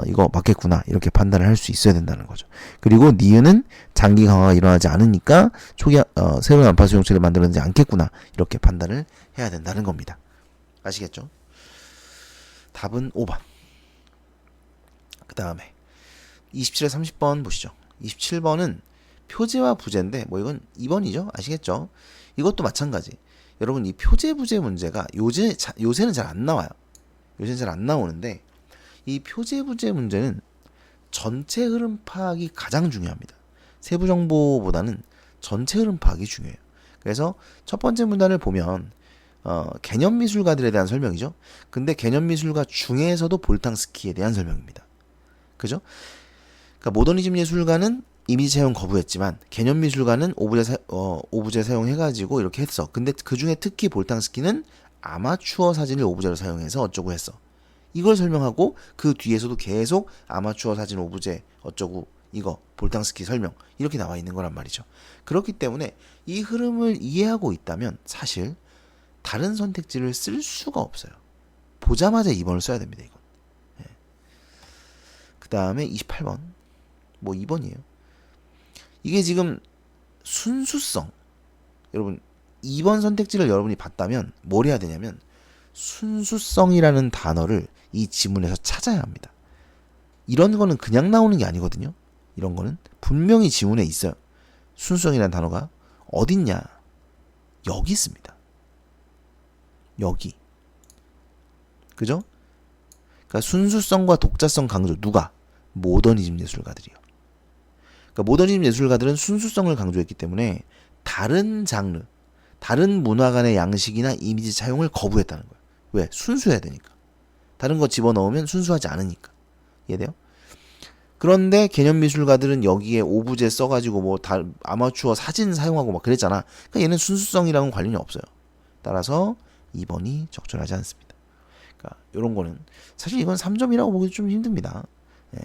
이거 맞겠구나. 이렇게 판단을 할 수 있어야 된다는 거죠. 그리고 니은은 장기 강화가 일어나지 않으니까 새로운 암파 수용체를 만들어내지 않겠구나. 이렇게 판단을 해야 된다는 겁니다. 아시겠죠? 답은 5번. 그 다음에 27에 30번 보시죠. 27번은 표제와 부제인데 뭐 이건 2번이죠. 아시겠죠? 이것도 마찬가지. 여러분 이 표제 부제 문제가 요새는 잘 안 나와요. 요새는 잘 안 나오는데 이 표제 부제 문제는 전체 흐름 파악이 가장 중요합니다. 세부 정보보다는 전체 흐름 파악이 중요해요. 그래서 첫 번째 문단을 보면 개념 미술가들에 대한 설명이죠. 근데 개념 미술가 중에서도 볼탕스키에 대한 설명입니다. 그죠? 그러니까 모더니즘 예술가는 이미지 사용 거부했지만 개념 미술가는 오브제 사용해가지고 이렇게 했어. 근데 그 중에 특히 볼탕스키는 아마추어 사진을 오브제로 사용해서 어쩌고 했어. 이걸 설명하고 그 뒤에서도 계속 아마추어 사진 오브제 어쩌고 이거 볼탕스키 설명 이렇게 나와 있는 거란 말이죠. 그렇기 때문에 이 흐름을 이해하고 있다면 사실 다른 선택지를 쓸 수가 없어요. 보자마자 2번을 써야 됩니다. 이건. 네. 그 다음에 28번 뭐 2번이에요. 이게 지금 순수성 여러분 2번 선택지를 여러분이 봤다면 뭘 해야 되냐면 순수성이라는 단어를 이 지문에서 찾아야 합니다. 이런 거는 그냥 나오는 게 아니거든요. 이런 거는 분명히 지문에 있어요. 순수성이라는 단어가 어딨냐? 여기 있습니다. 여기. 그죠? 그러니까 순수성과 독자성 강조 누가? 모더니즘 예술가들이요. 그러니까 모더니즘 예술가들은 순수성을 강조했기 때문에 다른 장르, 다른 문화 간의 양식이나 이미지 차용을 거부했다는 거예요. 왜? 순수해야 되니까. 다른 거 집어넣으면 순수하지 않으니까. 이해돼요? 그런데 개념 미술가들은 여기에 오브제 써가지고 뭐 아마추어 사진 사용하고 막 그랬잖아. 그러니까 얘는 순수성이랑은 관련이 없어요. 따라서 2번이 적절하지 않습니다. 그러니까 이런 거는 사실 이건 3점이라고 보기 좀 힘듭니다. 예.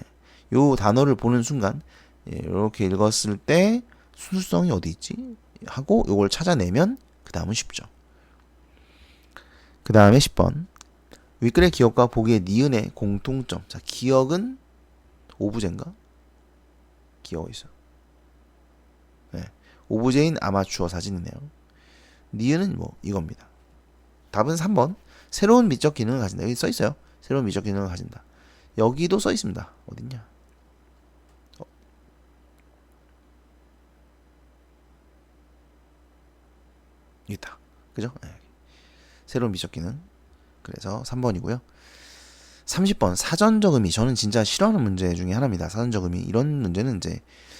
요 단어를 보는 순간 이렇게 읽었을 때 순수성이 어디 있지? 하고 요걸 찾아내면 그 다음은 쉽죠. 그 다음에 10번 윗글의 기억과 보기의 니은의 공통점. 자, 기억은 오브제인가? 기억 있어. 네. 오브제인 아마추어 사진이네요. 니은은 뭐 이겁니다. 답은 3번. 새로운 미적 기능을 가진다. 여기 써 있어요. 새로운 미적 기능을 가진다. 여기도 써 있습니다. 어딨냐? 여기 있다. 그죠? 네. 새로운 미적 기능. 그래서 3번이고요. 30번 사전적 의미. 저는 진짜 싫어하는 문제 중에 하나입니다. 사전적 의미. 이런 문제는 이제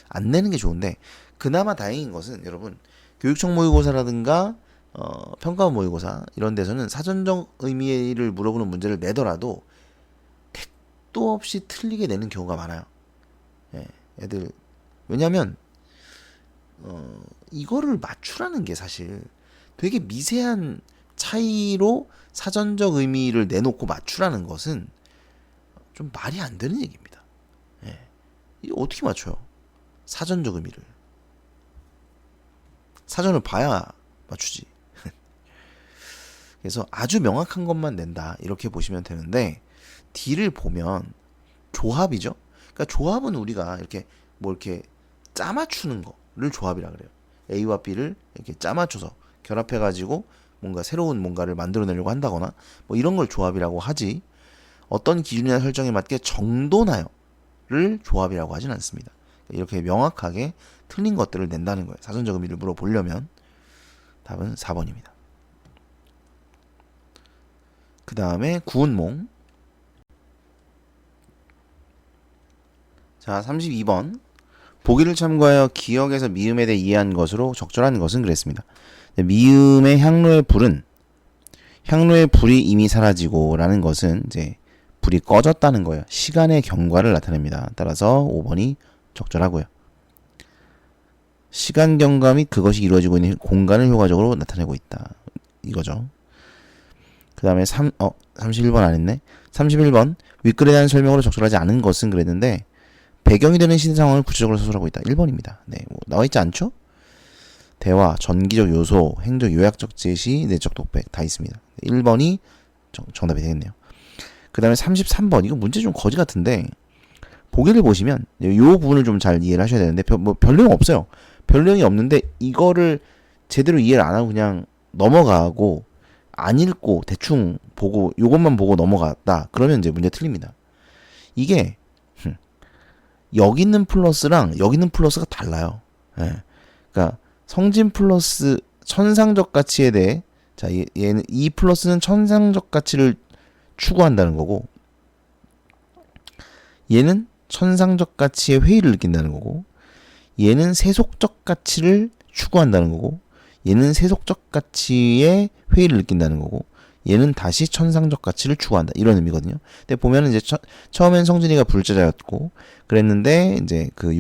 안 내는 게 좋은데 그나마 다행인 것은 여러분 교육청 모의고사라든가 평가원 모의고사 이런 데서는 사전적 의미를 물어보는 문제를 내더라도 끝도 없이 틀리게 내는 경우가 많아요. 예, 애들 왜냐면 이거를 맞추라는 게 사실 되게 미세한 차이로 사전적 의미를 내놓고 맞추라는 것은 좀 말이 안 되는 얘기입니다. 예. 이거 어떻게 맞춰요? 사전적 의미를. 사전을 봐야 맞추지. 그래서 아주 명확한 것만 낸다 이렇게 보시면 되는데 D를 보면 조합이죠. 그러니까 조합은 우리가 이렇게 뭐 이렇게 짜맞추는 거를 조합이라 그래요. A와 B를 이렇게 짜맞춰서 결합해가지고 뭔가 새로운 뭔가를 만들어내려고 한다거나 뭐 이런 걸 조합이라고 하지 어떤 기준이나 설정에 맞게 정도나요를 조합이라고 하진 않습니다. 이렇게 명확하게 틀린 것들을 낸다는 거예요. 사전적 의미를 물어보려면 답은 4번입니다. 그 다음에 구운몽. 자, 32번. 보기를 참고하여 기억에서 미음에 대해 이해한 것으로 적절한 것은 그랬습니다. 미음의 향로의 불이 이미 사라지고 라는 것은 이제 불이 꺼졌다는 거예요. 시간의 경과를 나타냅니다. 따라서 5번이 적절하고요. 시간 경과 및 그것이 이루어지고 있는 공간을 효과적으로 나타내고 있다. 이거죠. 그 다음에 31번 안 했네. 31번. 윗글에 대한 설명으로 적절하지 않은 것은 그랬는데 배경이 되는 시대 상황을 구체적으로 서술하고 있다. 1번입니다. 네, 뭐 나와있지 않죠? 대화, 전기적 요소, 행적 요약적 제시, 내적 독백 다 있습니다. 1번이 정답이 되겠네요. 그 다음에 33번. 이거 문제 좀 거지 같은데 보기를 보시면 이 부분을 좀 잘 이해를 하셔야 되는데 별 내용 없어요. 별 내용이 없는데 이거를 제대로 이해를 안 하고 그냥 넘어가고 안 읽고 대충 보고 요것만 보고 넘어갔다. 그러면 이제 문제 틀립니다. 이게 여기 있는 플러스랑 여기 있는 플러스가 달라요. 예. 그러니까 성진 플러스 천상적 가치에 대해 자 얘는 이 플러스는 천상적 가치를 추구한다는 거고 얘는 천상적 가치의 회의를 느낀다는 거고 얘는 세속적 가치를 추구한다는 거고 얘는 세속적 가치의 회의를 느낀다는 거고 얘는 다시 천상적 가치를 추구한다 이런 의미거든요. 근데 보면은 이제 처음엔 성진이가 불제자였고 그랬는데 이제 그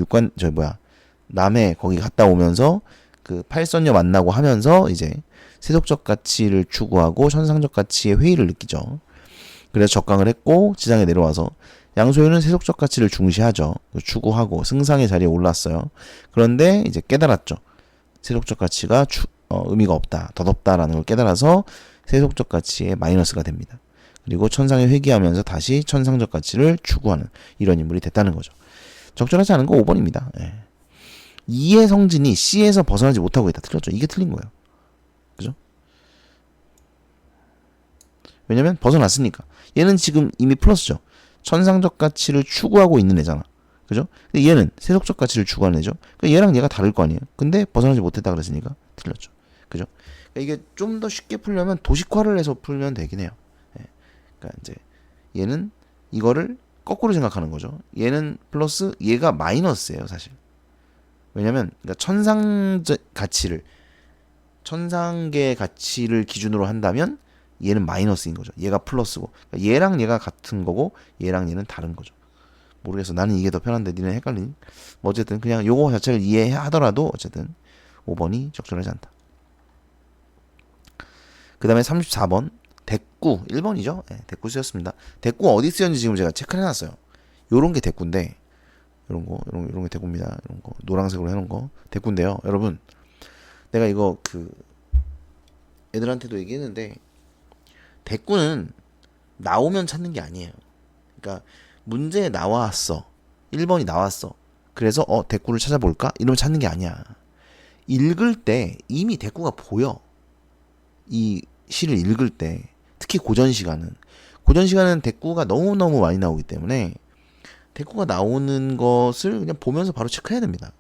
남해 거기 갔다 오면서 그 팔선녀 만나고 하면서 이제 세속적 가치를 추구하고 천상적 가치의 회의를 느끼죠. 그래서 적강을 했고 지상에 내려와서 양소연은 세속적 가치를 중시하죠. 추구하고 승상의 자리에 올랐어요. 그런데 이제 깨달았죠. 세속적 가치가 의미가 없다, 덧없다라는 걸 깨달아서 세속적 가치의 마이너스가 됩니다. 그리고 천상에 회귀하면서 다시 천상적 가치를 추구하는 이런 인물이 됐다는 거죠. 적절하지 않은 거 5번입니다. 예. E의 성진이 C에서 벗어나지 못하고 있다. 틀렸죠. 이게 틀린 거예요. 그죠? 왜냐면 벗어났으니까. 얘는 지금 이미 플러스죠. 천상적 가치를 추구하고 있는 애잖아. 그죠? 근데 얘는 세속적 가치를 추구하는 애죠. 그러니까 얘랑 얘가 다를 거 아니에요. 근데 벗어나지 못했다 그랬으니까 틀렸죠. 그죠? 그러니까 이게 좀 더 쉽게 풀려면 도식화를 해서 풀면 되긴 해요. 예. 그러니까 이제 얘는 이거를 거꾸로 생각하는 거죠. 얘는 플러스, 얘가 마이너스예요, 사실. 왜냐면 그러니까 천상계의 가치를 기준으로 한다면 얘는 마이너스인 거죠. 얘가 플러스고 그러니까 얘랑 얘가 같은 거고 얘랑 얘는 다른 거죠. 모르겠어. 나는 이게 더 편한데 니는 헷갈리니? 뭐 어쨌든 그냥 요거 자체를 이해하더라도 어쨌든 5번이 적절하지 않다. 그 다음에 34번 대꾸 1번이죠. 네, 대꾸 쓰였습니다. 대꾸 어디 쓰였는지 지금 제가 체크를 해놨어요. 요런 게 대꾸인데 요런 게 대꾸입니다. 이런 거 노란색으로 해놓은 거 대꾸인데요. 여러분 내가 이거 그 애들한테도 얘기했는데 대꾸는 나오면 찾는 게 아니에요. 그러니까 문제에 나왔어. 1번이 나왔어. 그래서 대꾸를 찾아볼까? 이러면 찾는 게 아니야. 읽을 때 이미 대꾸가 보여. 이 시를 읽을 때 특히 고전 시간은 대꾸가 너무너무 많이 나오기 때문에 대꾸가 나오는 것을 그냥 보면서 바로 체크해야 됩니다.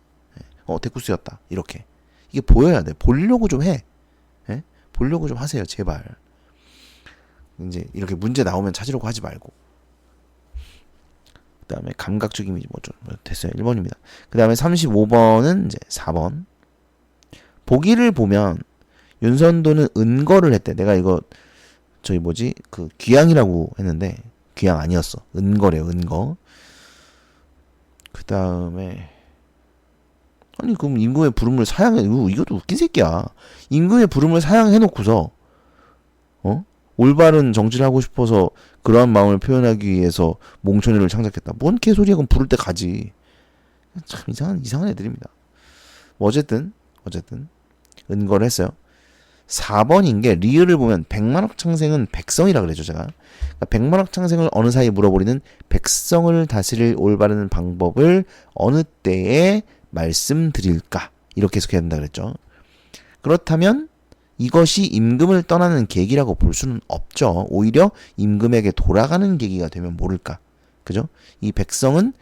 대꾸 쓰였다. 이렇게. 이게 보여야 돼. 보려고 좀 해. 예? 보려고 좀 하세요. 제발. 이제 이렇게 문제 나오면 찾으려고 하지 말고. 그 다음에 감각적 이미지 됐어요. 1번입니다. 그 다음에 35번은 이제 4번. 보기를 보면 윤선도는 은거를 했대. 내가 이거 그 귀향이라고 했는데 귀양 아니었어. 은거래요, 은거. 그 다음에 아니 그럼 임금의 부름을 사양해. 이것도 웃긴 새끼야. 임금의 부름을 사양해놓고서 올바른 정치를 하고 싶어서 그러한 마음을 표현하기 위해서 몽천이를 창작했다. 뭔 개소리야. 그럼 부를 때 가지. 참 이상한 애들입니다. 뭐 어쨌든 은거를 했어요. 4번인 게 리을을 보면 백만억 창생은 백성이라 그랬죠 제가. 그러니까 백만억 창생을 어느 사이에 물어버리는 백성을 다스릴 올바른 방법을 어느 때에 말씀드릴까 이렇게 해석해야 된다 그랬죠. 그렇다면 이것이 임금을 떠나는 계기라고 볼 수는 없죠. 오히려 임금에게 돌아가는 계기가 되면 모를까. 그죠? 이 백성은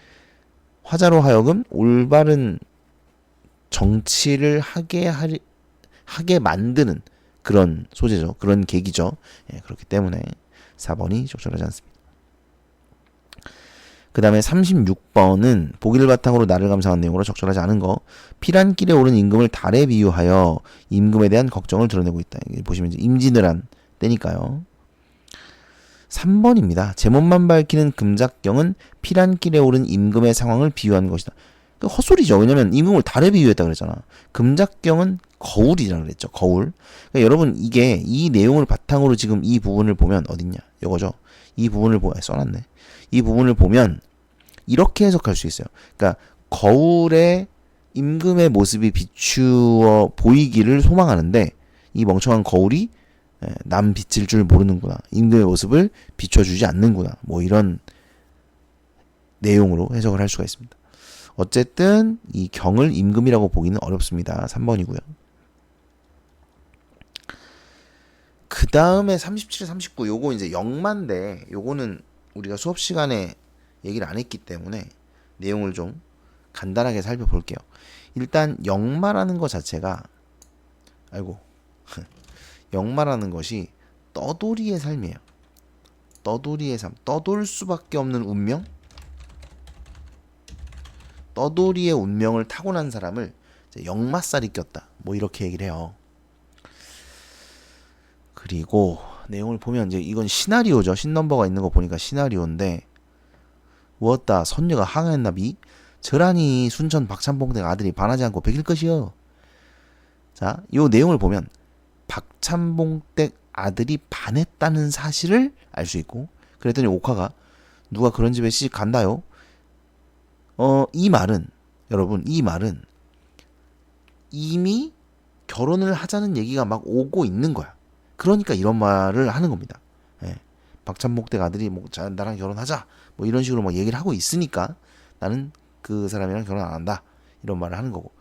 화자로 하여금 올바른 정치를 하게 만드는 그런 소재죠. 그런 계기죠. 예, 그렇기 때문에 4번이 적절하지 않습니다. 그 다음에 36번은 보기를 바탕으로 나를 감상한 내용으로 적절하지 않은 거. 피란길에 오른 임금을 달에 비유하여 임금에 대한 걱정을 드러내고 있다. 보시면 이제 임진왜란 때니까요. 3번입니다. 제목만 밝히는 금작경은 피란길에 오른 임금의 상황을 비유한 것이다. 헛소리죠. 왜냐면 임금을 달에 비유했다 그랬잖아. 금작경은 거울이라 그랬죠. 거울. 그러니까 여러분 이게 이 내용을 바탕으로 지금 이 부분을 보면 어딨냐? 이거죠. 이 부분을 써놨네. 이 부분을 보면 이렇게 해석할 수 있어요. 그러니까 거울에 임금의 모습이 비추어 보이기를 소망하는데 이 멍청한 거울이 남 비칠 줄 모르는구나. 임금의 모습을 비춰주지 않는구나. 뭐 이런 내용으로 해석을 할 수가 있습니다. 어쨌든 이 경을 임금이라고 보기는 어렵습니다. 3번이고요. 그 다음에 37, 39 요거 이제 역마인데 요거는 우리가 수업 시간에 얘기를 안 했기 때문에 내용을 좀 간단하게 살펴볼게요. 일단 역마라는 것 자체가 역마라는 것이 떠돌이의 삶이에요. 떠돌이의 삶. 떠돌 수밖에 없는 운명? 떠돌이의 운명을 타고난 사람을 역마살이 꼈다. 뭐 이렇게 얘기를 해요. 그리고 내용을 보면 이제 이건 시나리오죠. 신넘버가 있는 거 보니까 시나리오인데 무엇다 선녀가 항했나비 저라니 순천 박찬봉댁 아들이 반하지 않고 백일 것이요. 자, 요 내용을 보면 박찬봉댁 아들이 반했다는 사실을 알 수 있고 그랬더니 옥화가 누가 그런 집에 시집 간다요? 이 말은 여러분 이 말은 이미 결혼을 하자는 얘기가 막 오고 있는 거야. 그러니까 이런 말을 하는 겁니다. 예. 박찬목댁 아들이 뭐 나랑 결혼하자 뭐 이런 식으로 막 얘기를 하고 있으니까 나는 그 사람이랑 결혼 안 한다 이런 말을 하는 거고.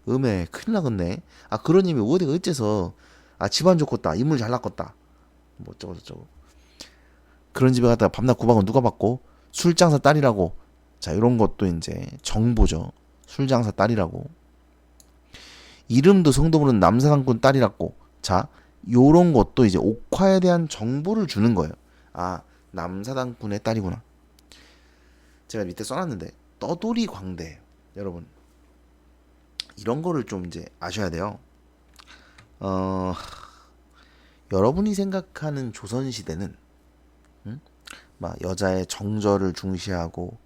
음에 큰일 나겠네. 아 그런 님이 어디가 어째서 집안 좋겠다 인물 잘났겠다 뭐 어쩌고 저쩌고 그런 집에 갔다가 밤낮 구박은 누가 받고 술장사 딸이라고. 자 이런 것도 이제 정보죠. 술장사 딸이라고. 이름도 성도 부르는 남사당꾼 딸이라고. 자 요런 것도 이제 옥화에 대한 정보를 주는 거예요. 아 남사당꾼의 딸이구나. 제가 밑에 써놨는데 떠돌이 광대 여러분 이런 거를 좀 이제 아셔야 돼요. 여러분이 생각하는 조선시대는 막 여자의 정절을 중시하고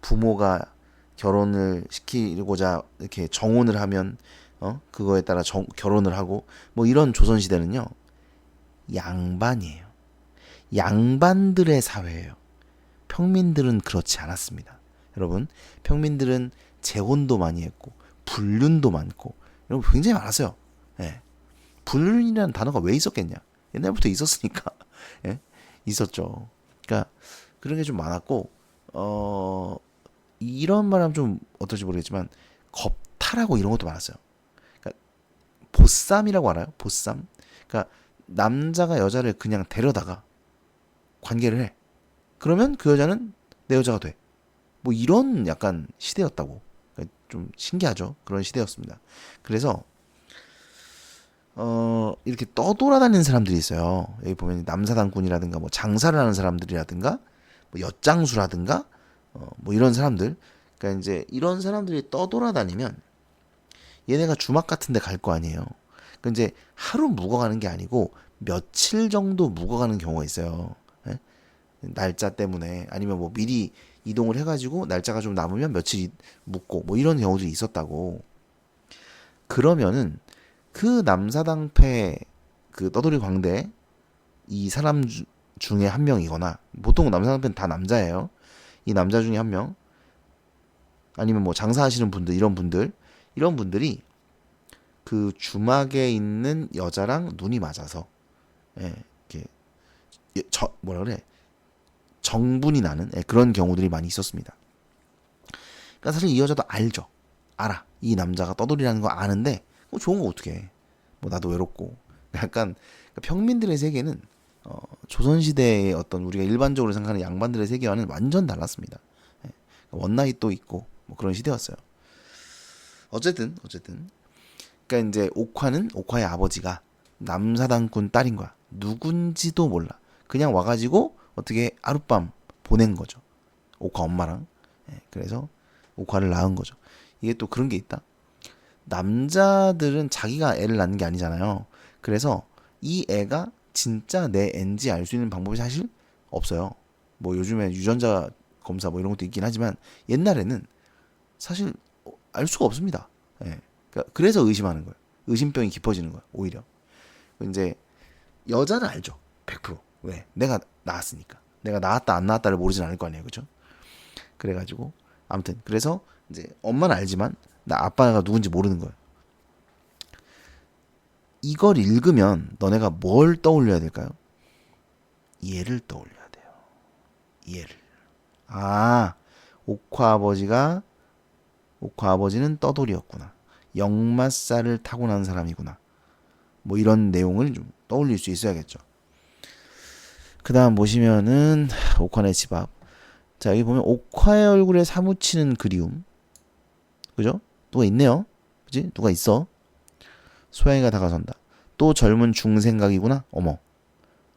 부모가 결혼을 시키고자 이렇게 정혼을 하면 그거에 따라 결혼을 하고 뭐 이런 조선시대는요 양반이에요. 양반들의 사회예요. 평민들은 그렇지 않았습니다. 여러분 평민들은 재혼도 많이 했고 불륜도 많고 이런 거 굉장히 많았어요. 예. 불륜이라는 단어가 왜 있었겠냐? 옛날부터 있었으니까. 예? 있었죠. 그러니까 그런 게 좀 많았고 이런 말하면 좀 어떨지 모르겠지만 겁탈하고 이런 것도 많았어요. 그러니까 보쌈이라고 알아요? 보쌈. 그러니까 남자가 여자를 그냥 데려다가 관계를 해. 그러면 그 여자는 내 여자가 돼. 뭐 이런 약간 시대였다고. 그러니까 좀 신기하죠. 그런 시대였습니다. 그래서 이렇게 떠돌아다니는 사람들이 있어요. 여기 보면 남사당꾼이라든가 뭐 장사를 하는 사람들이라든가 뭐 엿장수라든가 뭐 이런 사람들. 그러니까 이제 이런 사람들이 떠돌아다니면 얘네가 주막 같은 데 갈 거 아니에요. 그러니까 이제 하루 묵어가는 게 아니고 며칠 정도 묵어가는 경우가 있어요. 예? 날짜 때문에 아니면 뭐 미리 이동을 해가지고 날짜가 좀 남으면 며칠 묵고 뭐 이런 경우들이 있었다고. 그러면은 그 남사당패 그 떠돌이 광대 이 사람 중에 한 명이거나 보통 남사당패는 다 남자예요. 이 남자 중에 한 명 아니면 뭐 장사하시는 분들 이런 분들이 그 주막에 있는 여자랑 눈이 맞아서 예, 이렇게 뭐라 그래 정분이 나는 그런 경우들이 많이 있었습니다. 그러니까 사실 이 여자도 알아. 이 남자가 떠돌이라는 거 아는데 뭐 좋은 거 어떻게 해? 뭐 나도 외롭고 약간 평민들의 세계는 조선시대의 어떤 우리가 일반적으로 생각하는 양반들의 세계와는 완전 달랐습니다. 예, 원나잇도 있고 뭐 그런 시대였어요. 어쨌든 그러니까 이제 옥화의 아버지가 남사당꾼 딸인 거야. 누군지도 몰라. 그냥 와가지고 어떻게 하룻밤 보낸 거죠. 옥화 엄마랑. 예, 그래서 옥화를 낳은 거죠. 이게 또 그런 게 있다. 남자들은 자기가 애를 낳는 게 아니잖아요. 그래서 이 애가 진짜 내 애인지 알 수 있는 방법이 사실 없어요. 뭐 요즘에 유전자 검사 뭐 이런 것도 있긴 하지만 옛날에는 사실 알 수가 없습니다. 예. 그러니까 그래서 의심하는 거예요. 의심병이 깊어지는 거예요. 오히려. 이제 여자는 알죠. 100%. 왜? 내가 낳았으니까. 내가 낳았다 안 낳았다를 모르진 않을 거 아니에요. 그죠? 그래가지고 아무튼 그래서 이제 엄마는 알지만 나 아빠가 누군지 모르는 거예요. 이걸 읽으면 너네가 뭘 떠올려야 될까요? 얘를 떠올려야 돼요. 얘를. 아, 옥화 아버지는 떠돌이였구나. 역마살을 타고 난 사람이구나. 뭐 이런 내용을 좀 떠올릴 수 있어야겠죠. 그 다음 보시면은 옥화네 집 앞. 자, 여기 보면 옥화의 얼굴에 사무치는 그리움. 그죠? 누가 있네요. 그지? 누가 있어. 소양이가 다가선다. 또 젊은 중 생각이구나. 어머.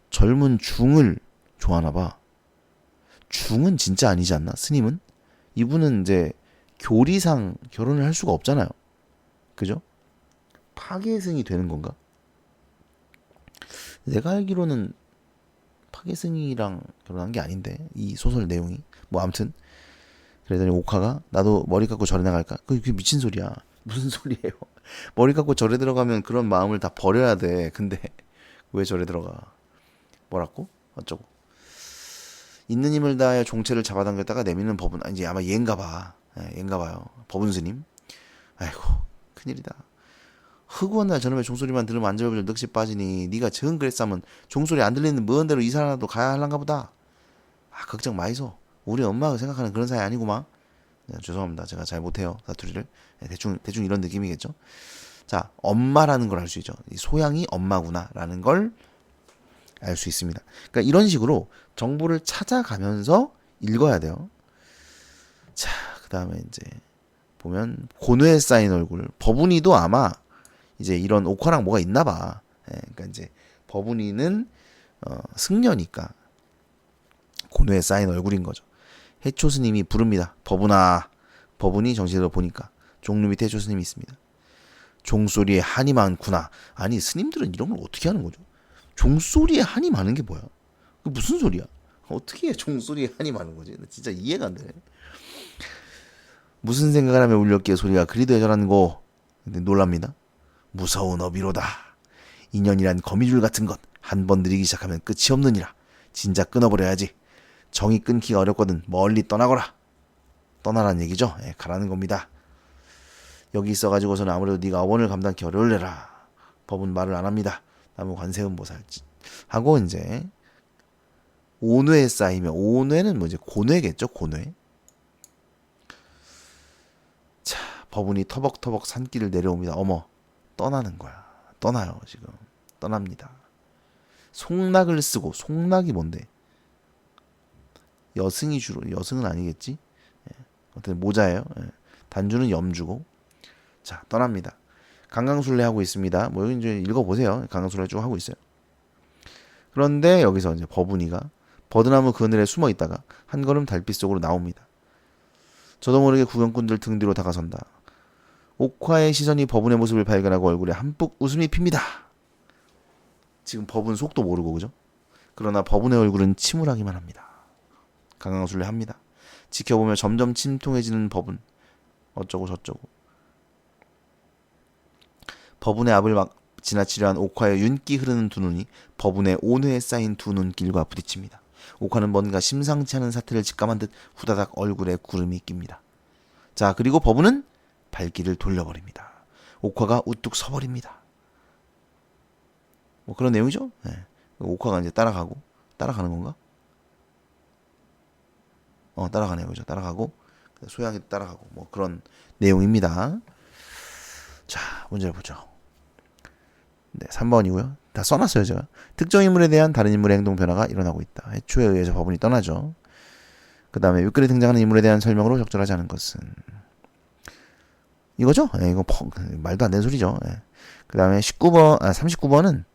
젊은 중을 좋아하나 봐. 중은 진짜 아니지 않나? 스님은? 이분은 이제 교리상 결혼을 할 수가 없잖아요. 그죠? 파계승이 되는 건가? 내가 알기로는 파계승이랑 결혼한 게 아닌데 이 소설 내용이 뭐 아무튼 그러더니 옥화가 나도 머리 깎고 절에 나갈까? 그게 미친 소리야. 무슨 소리예요? 머리 깎고 절에 들어가면 그런 마음을 다 버려야 돼. 근데 왜 절에 들어가? 뭐라고? 어쩌고? 있는 힘을 다하여 종체를 잡아당겼다가 내미는 법은 이제 아마 얘인가 봐. 얘인가 봐요. 법은 스님. 아이고 큰일이다. 흑원 날 저놈의 종소리만 들으면 안절부절 넋이 빠지니 네가 정 그랬으면 종소리 안 들리는 먼 데로 이사라도 가야 할란가 보다. 아 걱정 마이소. 우리 엄마가 생각하는 그런 사이 아니구만. 죄송합니다. 제가 잘 못해요 사투리를. 대충 이런 느낌이겠죠. 자 엄마라는 걸 알 수 있죠. 이 소양이 엄마구나라는 걸 알 수 있습니다. 그러니까 이런 식으로 정보를 찾아가면서 읽어야 돼요. 자 그다음에 이제 보면 고뇌에 쌓인 얼굴. 버분이도 아마 이제 이런 옥화랑 뭐가 있나 봐. 그러니까 이제 버분이는 승려니까 고뇌에 쌓인 얼굴인 거죠. 해초 스님이 부릅니다. 버분아. 버분이 정신을 보니까 종루 밑에 해초 스님이 있습니다. 종소리에 한이 많구나. 아니 스님들은 이런 걸 어떻게 하는 거죠? 종소리에 한이 많은 게 뭐야? 그 무슨 소리야? 어떻게 해 종소리에 한이 많은 거지? 나 진짜 이해가 안 되네. 무슨 생각을 하며 울렸기에 소리가 그리도 애절한고. 근데 놀랍니다. 무서운 어비로다. 인연이란 거미줄 같은 것 한 번 들이기 시작하면 끝이 없느니라. 진작 끊어버려야지. 정이 끊기가 어렵거든 멀리 떠나거라. 떠나라는 얘기죠. 가라는 겁니다. 여기 있어가지고서는 아무래도 네가 어원을 감당하기 어려울래라. 법은 말을 안 합니다. 나무 관세음 보살 하고 이제 오뇌에 쌓이면 오뇌는 뭐 이제 고뇌겠죠. 고뇌. 자 법운이 터벅터벅 산길을 내려옵니다. 어머 떠나는 거야. 떠나요 지금. 떠납니다. 송락을 쓰고 송락이 뭔데? 여승이 주로 여승은 아니겠지? 어떤 모자예요. 단주는 염주고. 자 떠납니다. 강강술래 하고 있습니다. 뭐 여기 이제 읽어보세요. 강강술래 쭉 하고 있어요. 그런데 여기서 이제 버분이가 버드나무 그늘에 숨어 있다가 한 걸음 달빛 속으로 나옵니다. 저도 모르게 구경꾼들 등 뒤로 다가선다. 옥화의 시선이 버분의 모습을 발견하고 얼굴에 한뿍 웃음이 핍니다. 지금 버분 속도 모르고 그죠? 그러나 버분의 얼굴은 침울하기만 합니다. 강강술래합니다. 지켜보며 점점 침통해지는 법은 어쩌고 저쩌고. 법운의 앞을 막 지나치려 한 옥화의 윤기 흐르는 두 눈이 법운의 온회에 쌓인 두 눈길과 부딪힙니다. 옥화는 뭔가 심상치 않은 사태를 직감한 듯 후다닥 얼굴에 구름이 낍니다. 자, 그리고 법운은 발길을 돌려버립니다. 옥화가 우뚝 서버립니다. 뭐 그런 내용이죠. 네. 옥화가 이제 따라가는 건가? 따라가네요. 그죠? 따라가고 소양이도 따라가고 뭐 그런 내용입니다. 자, 문제를 보죠. 네, 3번이고요. 다 써놨어요, 제가. 특정 인물에 대한 다른 인물의 행동 변화가 일어나고 있다. 해초에 의해서 법운이 떠나죠. 그 다음에 윗글에 등장하는 인물에 대한 설명으로 적절하지 않은 것은 이거죠? 네, 이거 말도 안 되는 소리죠. 네. 그 다음에 39번은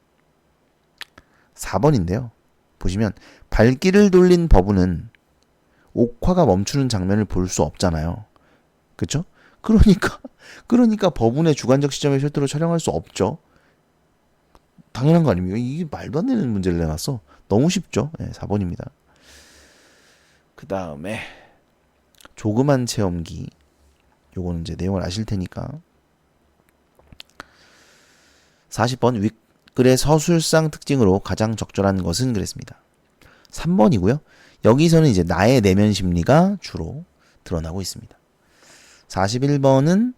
4번인데요. 보시면 발길을 돌린 법운은 옥화가 멈추는 장면을 볼 수 없잖아요. 그렇죠? 그러니까 법운의 주관적 시점에 별도로 촬영할 수 없죠. 당연한 거 아닙니까? 이게 말도 안 되는 문제를 내놨어. 너무 쉽죠? 네, 4번입니다. 그 다음에 조그만 체험기. 요거는 이제 내용을 아실 테니까. 40번 윗글의 서술상 특징으로 가장 적절한 것은 그랬습니다. 3번이고요. 여기서는 이제 나의 내면 심리가 주로 드러나고 있습니다. 41번은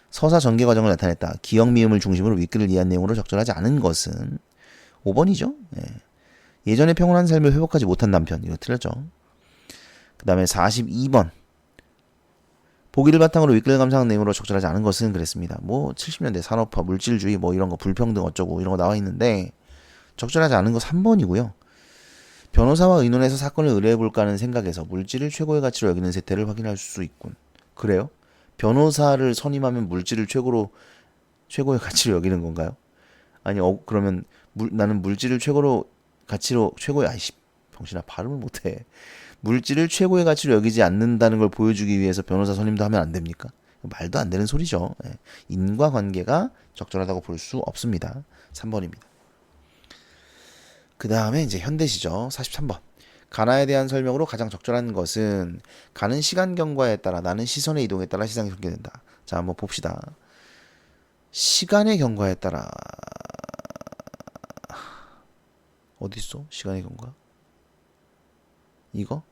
서사 전개 과정을 나타냈다. 기억 미음을 중심으로 윗글을 이해한 내용으로 적절하지 않은 것은 5번이죠. 예. 예전의 평온한 삶을 회복하지 못한 남편. 이거 틀렸죠. 그 다음에 42번. 보기를 바탕으로 윗글 감상한 내용으로 적절하지 않은 것은 그랬습니다. 뭐 70년대 산업화, 물질주의 뭐 이런 거 불평등 어쩌고 이런 거 나와 있는데 적절하지 않은 거 3번이고요. 변호사와 의논해서 사건을 의뢰해볼까 하는 생각에서 물질을 최고의 가치로 여기는 세태를 확인할 수 있군. 그래요? 변호사를 선임하면 물질을 최고의 가치로 여기는 건가요? 아니 그러면 나는 물질을 최고의 아이씨 병신아 발음을 못해. 물질을 최고의 가치로 여기지 않는다는 걸 보여주기 위해서 변호사 선임도 하면 안 됩니까? 말도 안 되는 소리죠. 인과관계가 적절하다고 볼 수 없습니다. 3번입니다. 그 다음에 이제 현대시죠. 43번. 가나에 대한 설명으로 가장 적절한 것은 가는 시간 경과에 따라 나는 시선의 이동에 따라 시장이 전개된다. 자, 한번 봅시다. 시간의 경과에 따라 어디 있어? 시간의 경과? 이거?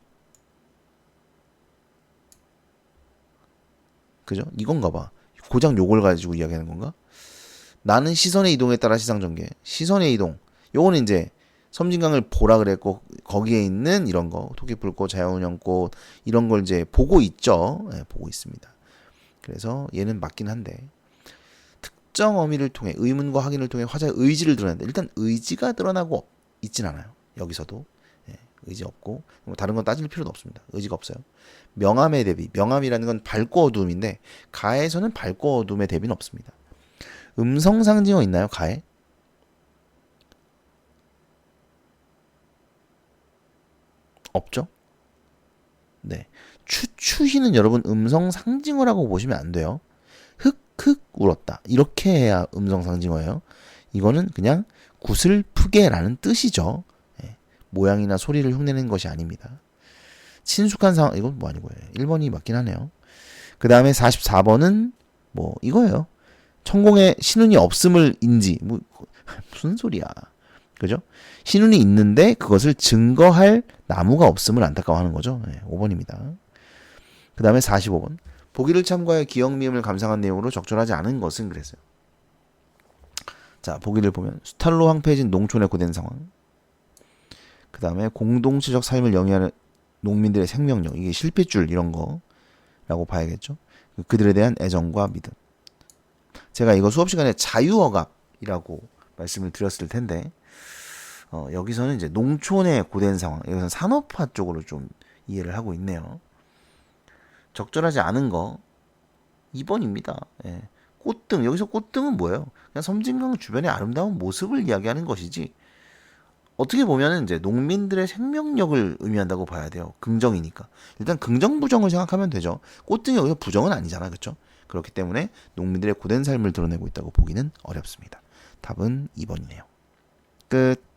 그죠? 이건가 봐. 고작 요걸 가지고 이야기하는 건가? 나는 시선의 이동에 따라 시장 전개. 시선의 이동. 요거는 이제 섬진강을 보라 그랬고 거기에 있는 이런 거 토끼풀꽃, 자연운영꽃 이런 걸 이제 보고 있죠. 네, 보고 있습니다. 그래서 얘는 맞긴 한데 특정 어미를 통해 의문과 확인을 통해 화자의 의지를 드러낸다. 일단 의지가 드러나고 있진 않아요. 여기서도 의지 없고 다른 건 따질 필요도 없습니다. 의지가 없어요. 명암의 대비. 명암이라는 건 밝고 어두움인데 가에서는 밝고 어두움의 대비는 없습니다. 음성 상징어 있나요? 가에? 없죠? 네. 추추히는 여러분 음성 상징어라고 보시면 안 돼요. 흑흑 울었다. 이렇게 해야 음성 상징어예요. 이거는 그냥 구슬프게라는 뜻이죠. 네. 모양이나 소리를 흉내내는 것이 아닙니다. 친숙한 상황, 이건 뭐 아니고요. 1번이 맞긴 하네요. 그 다음에 44번은 뭐 이거예요. 천공에 신운이 없음을 인지. 뭐 무슨 소리야. 그죠? 신운이 있는데 그것을 증거할 나무가 없음을 안타까워하는 거죠. 네, 5번입니다. 그 다음에 45번. 보기를 참고하여 기억 미음을 감상한 내용으로 적절하지 않은 것은 그랬어요. 자, 보기를 보면 수탈로 황폐해진 농촌의 고된 상황. 그 다음에 공동체적 삶을 영위하는 농민들의 생명력. 이게 실핏줄 이런 거라고 봐야겠죠. 그들에 대한 애정과 믿음. 제가 이거 수업 시간에 자유억압이라고 말씀을 드렸을 텐데 여기서는 이제 농촌의 고된 상황, 여기서는 산업화 쪽으로 좀 이해를 하고 있네요. 적절하지 않은 거 2번입니다. 예. 꽃등, 여기서 꽃등은 뭐예요? 그냥 섬진강 주변의 아름다운 모습을 이야기하는 것이지 어떻게 보면 이제 농민들의 생명력을 의미한다고 봐야 돼요. 긍정이니까. 일단 긍정 부정을 생각하면 되죠. 꽃등이 여기서 부정은 아니잖아, 그렇죠? 그렇기 때문에 농민들의 고된 삶을 드러내고 있다고 보기는 어렵습니다. 답은 2번이네요. 끝.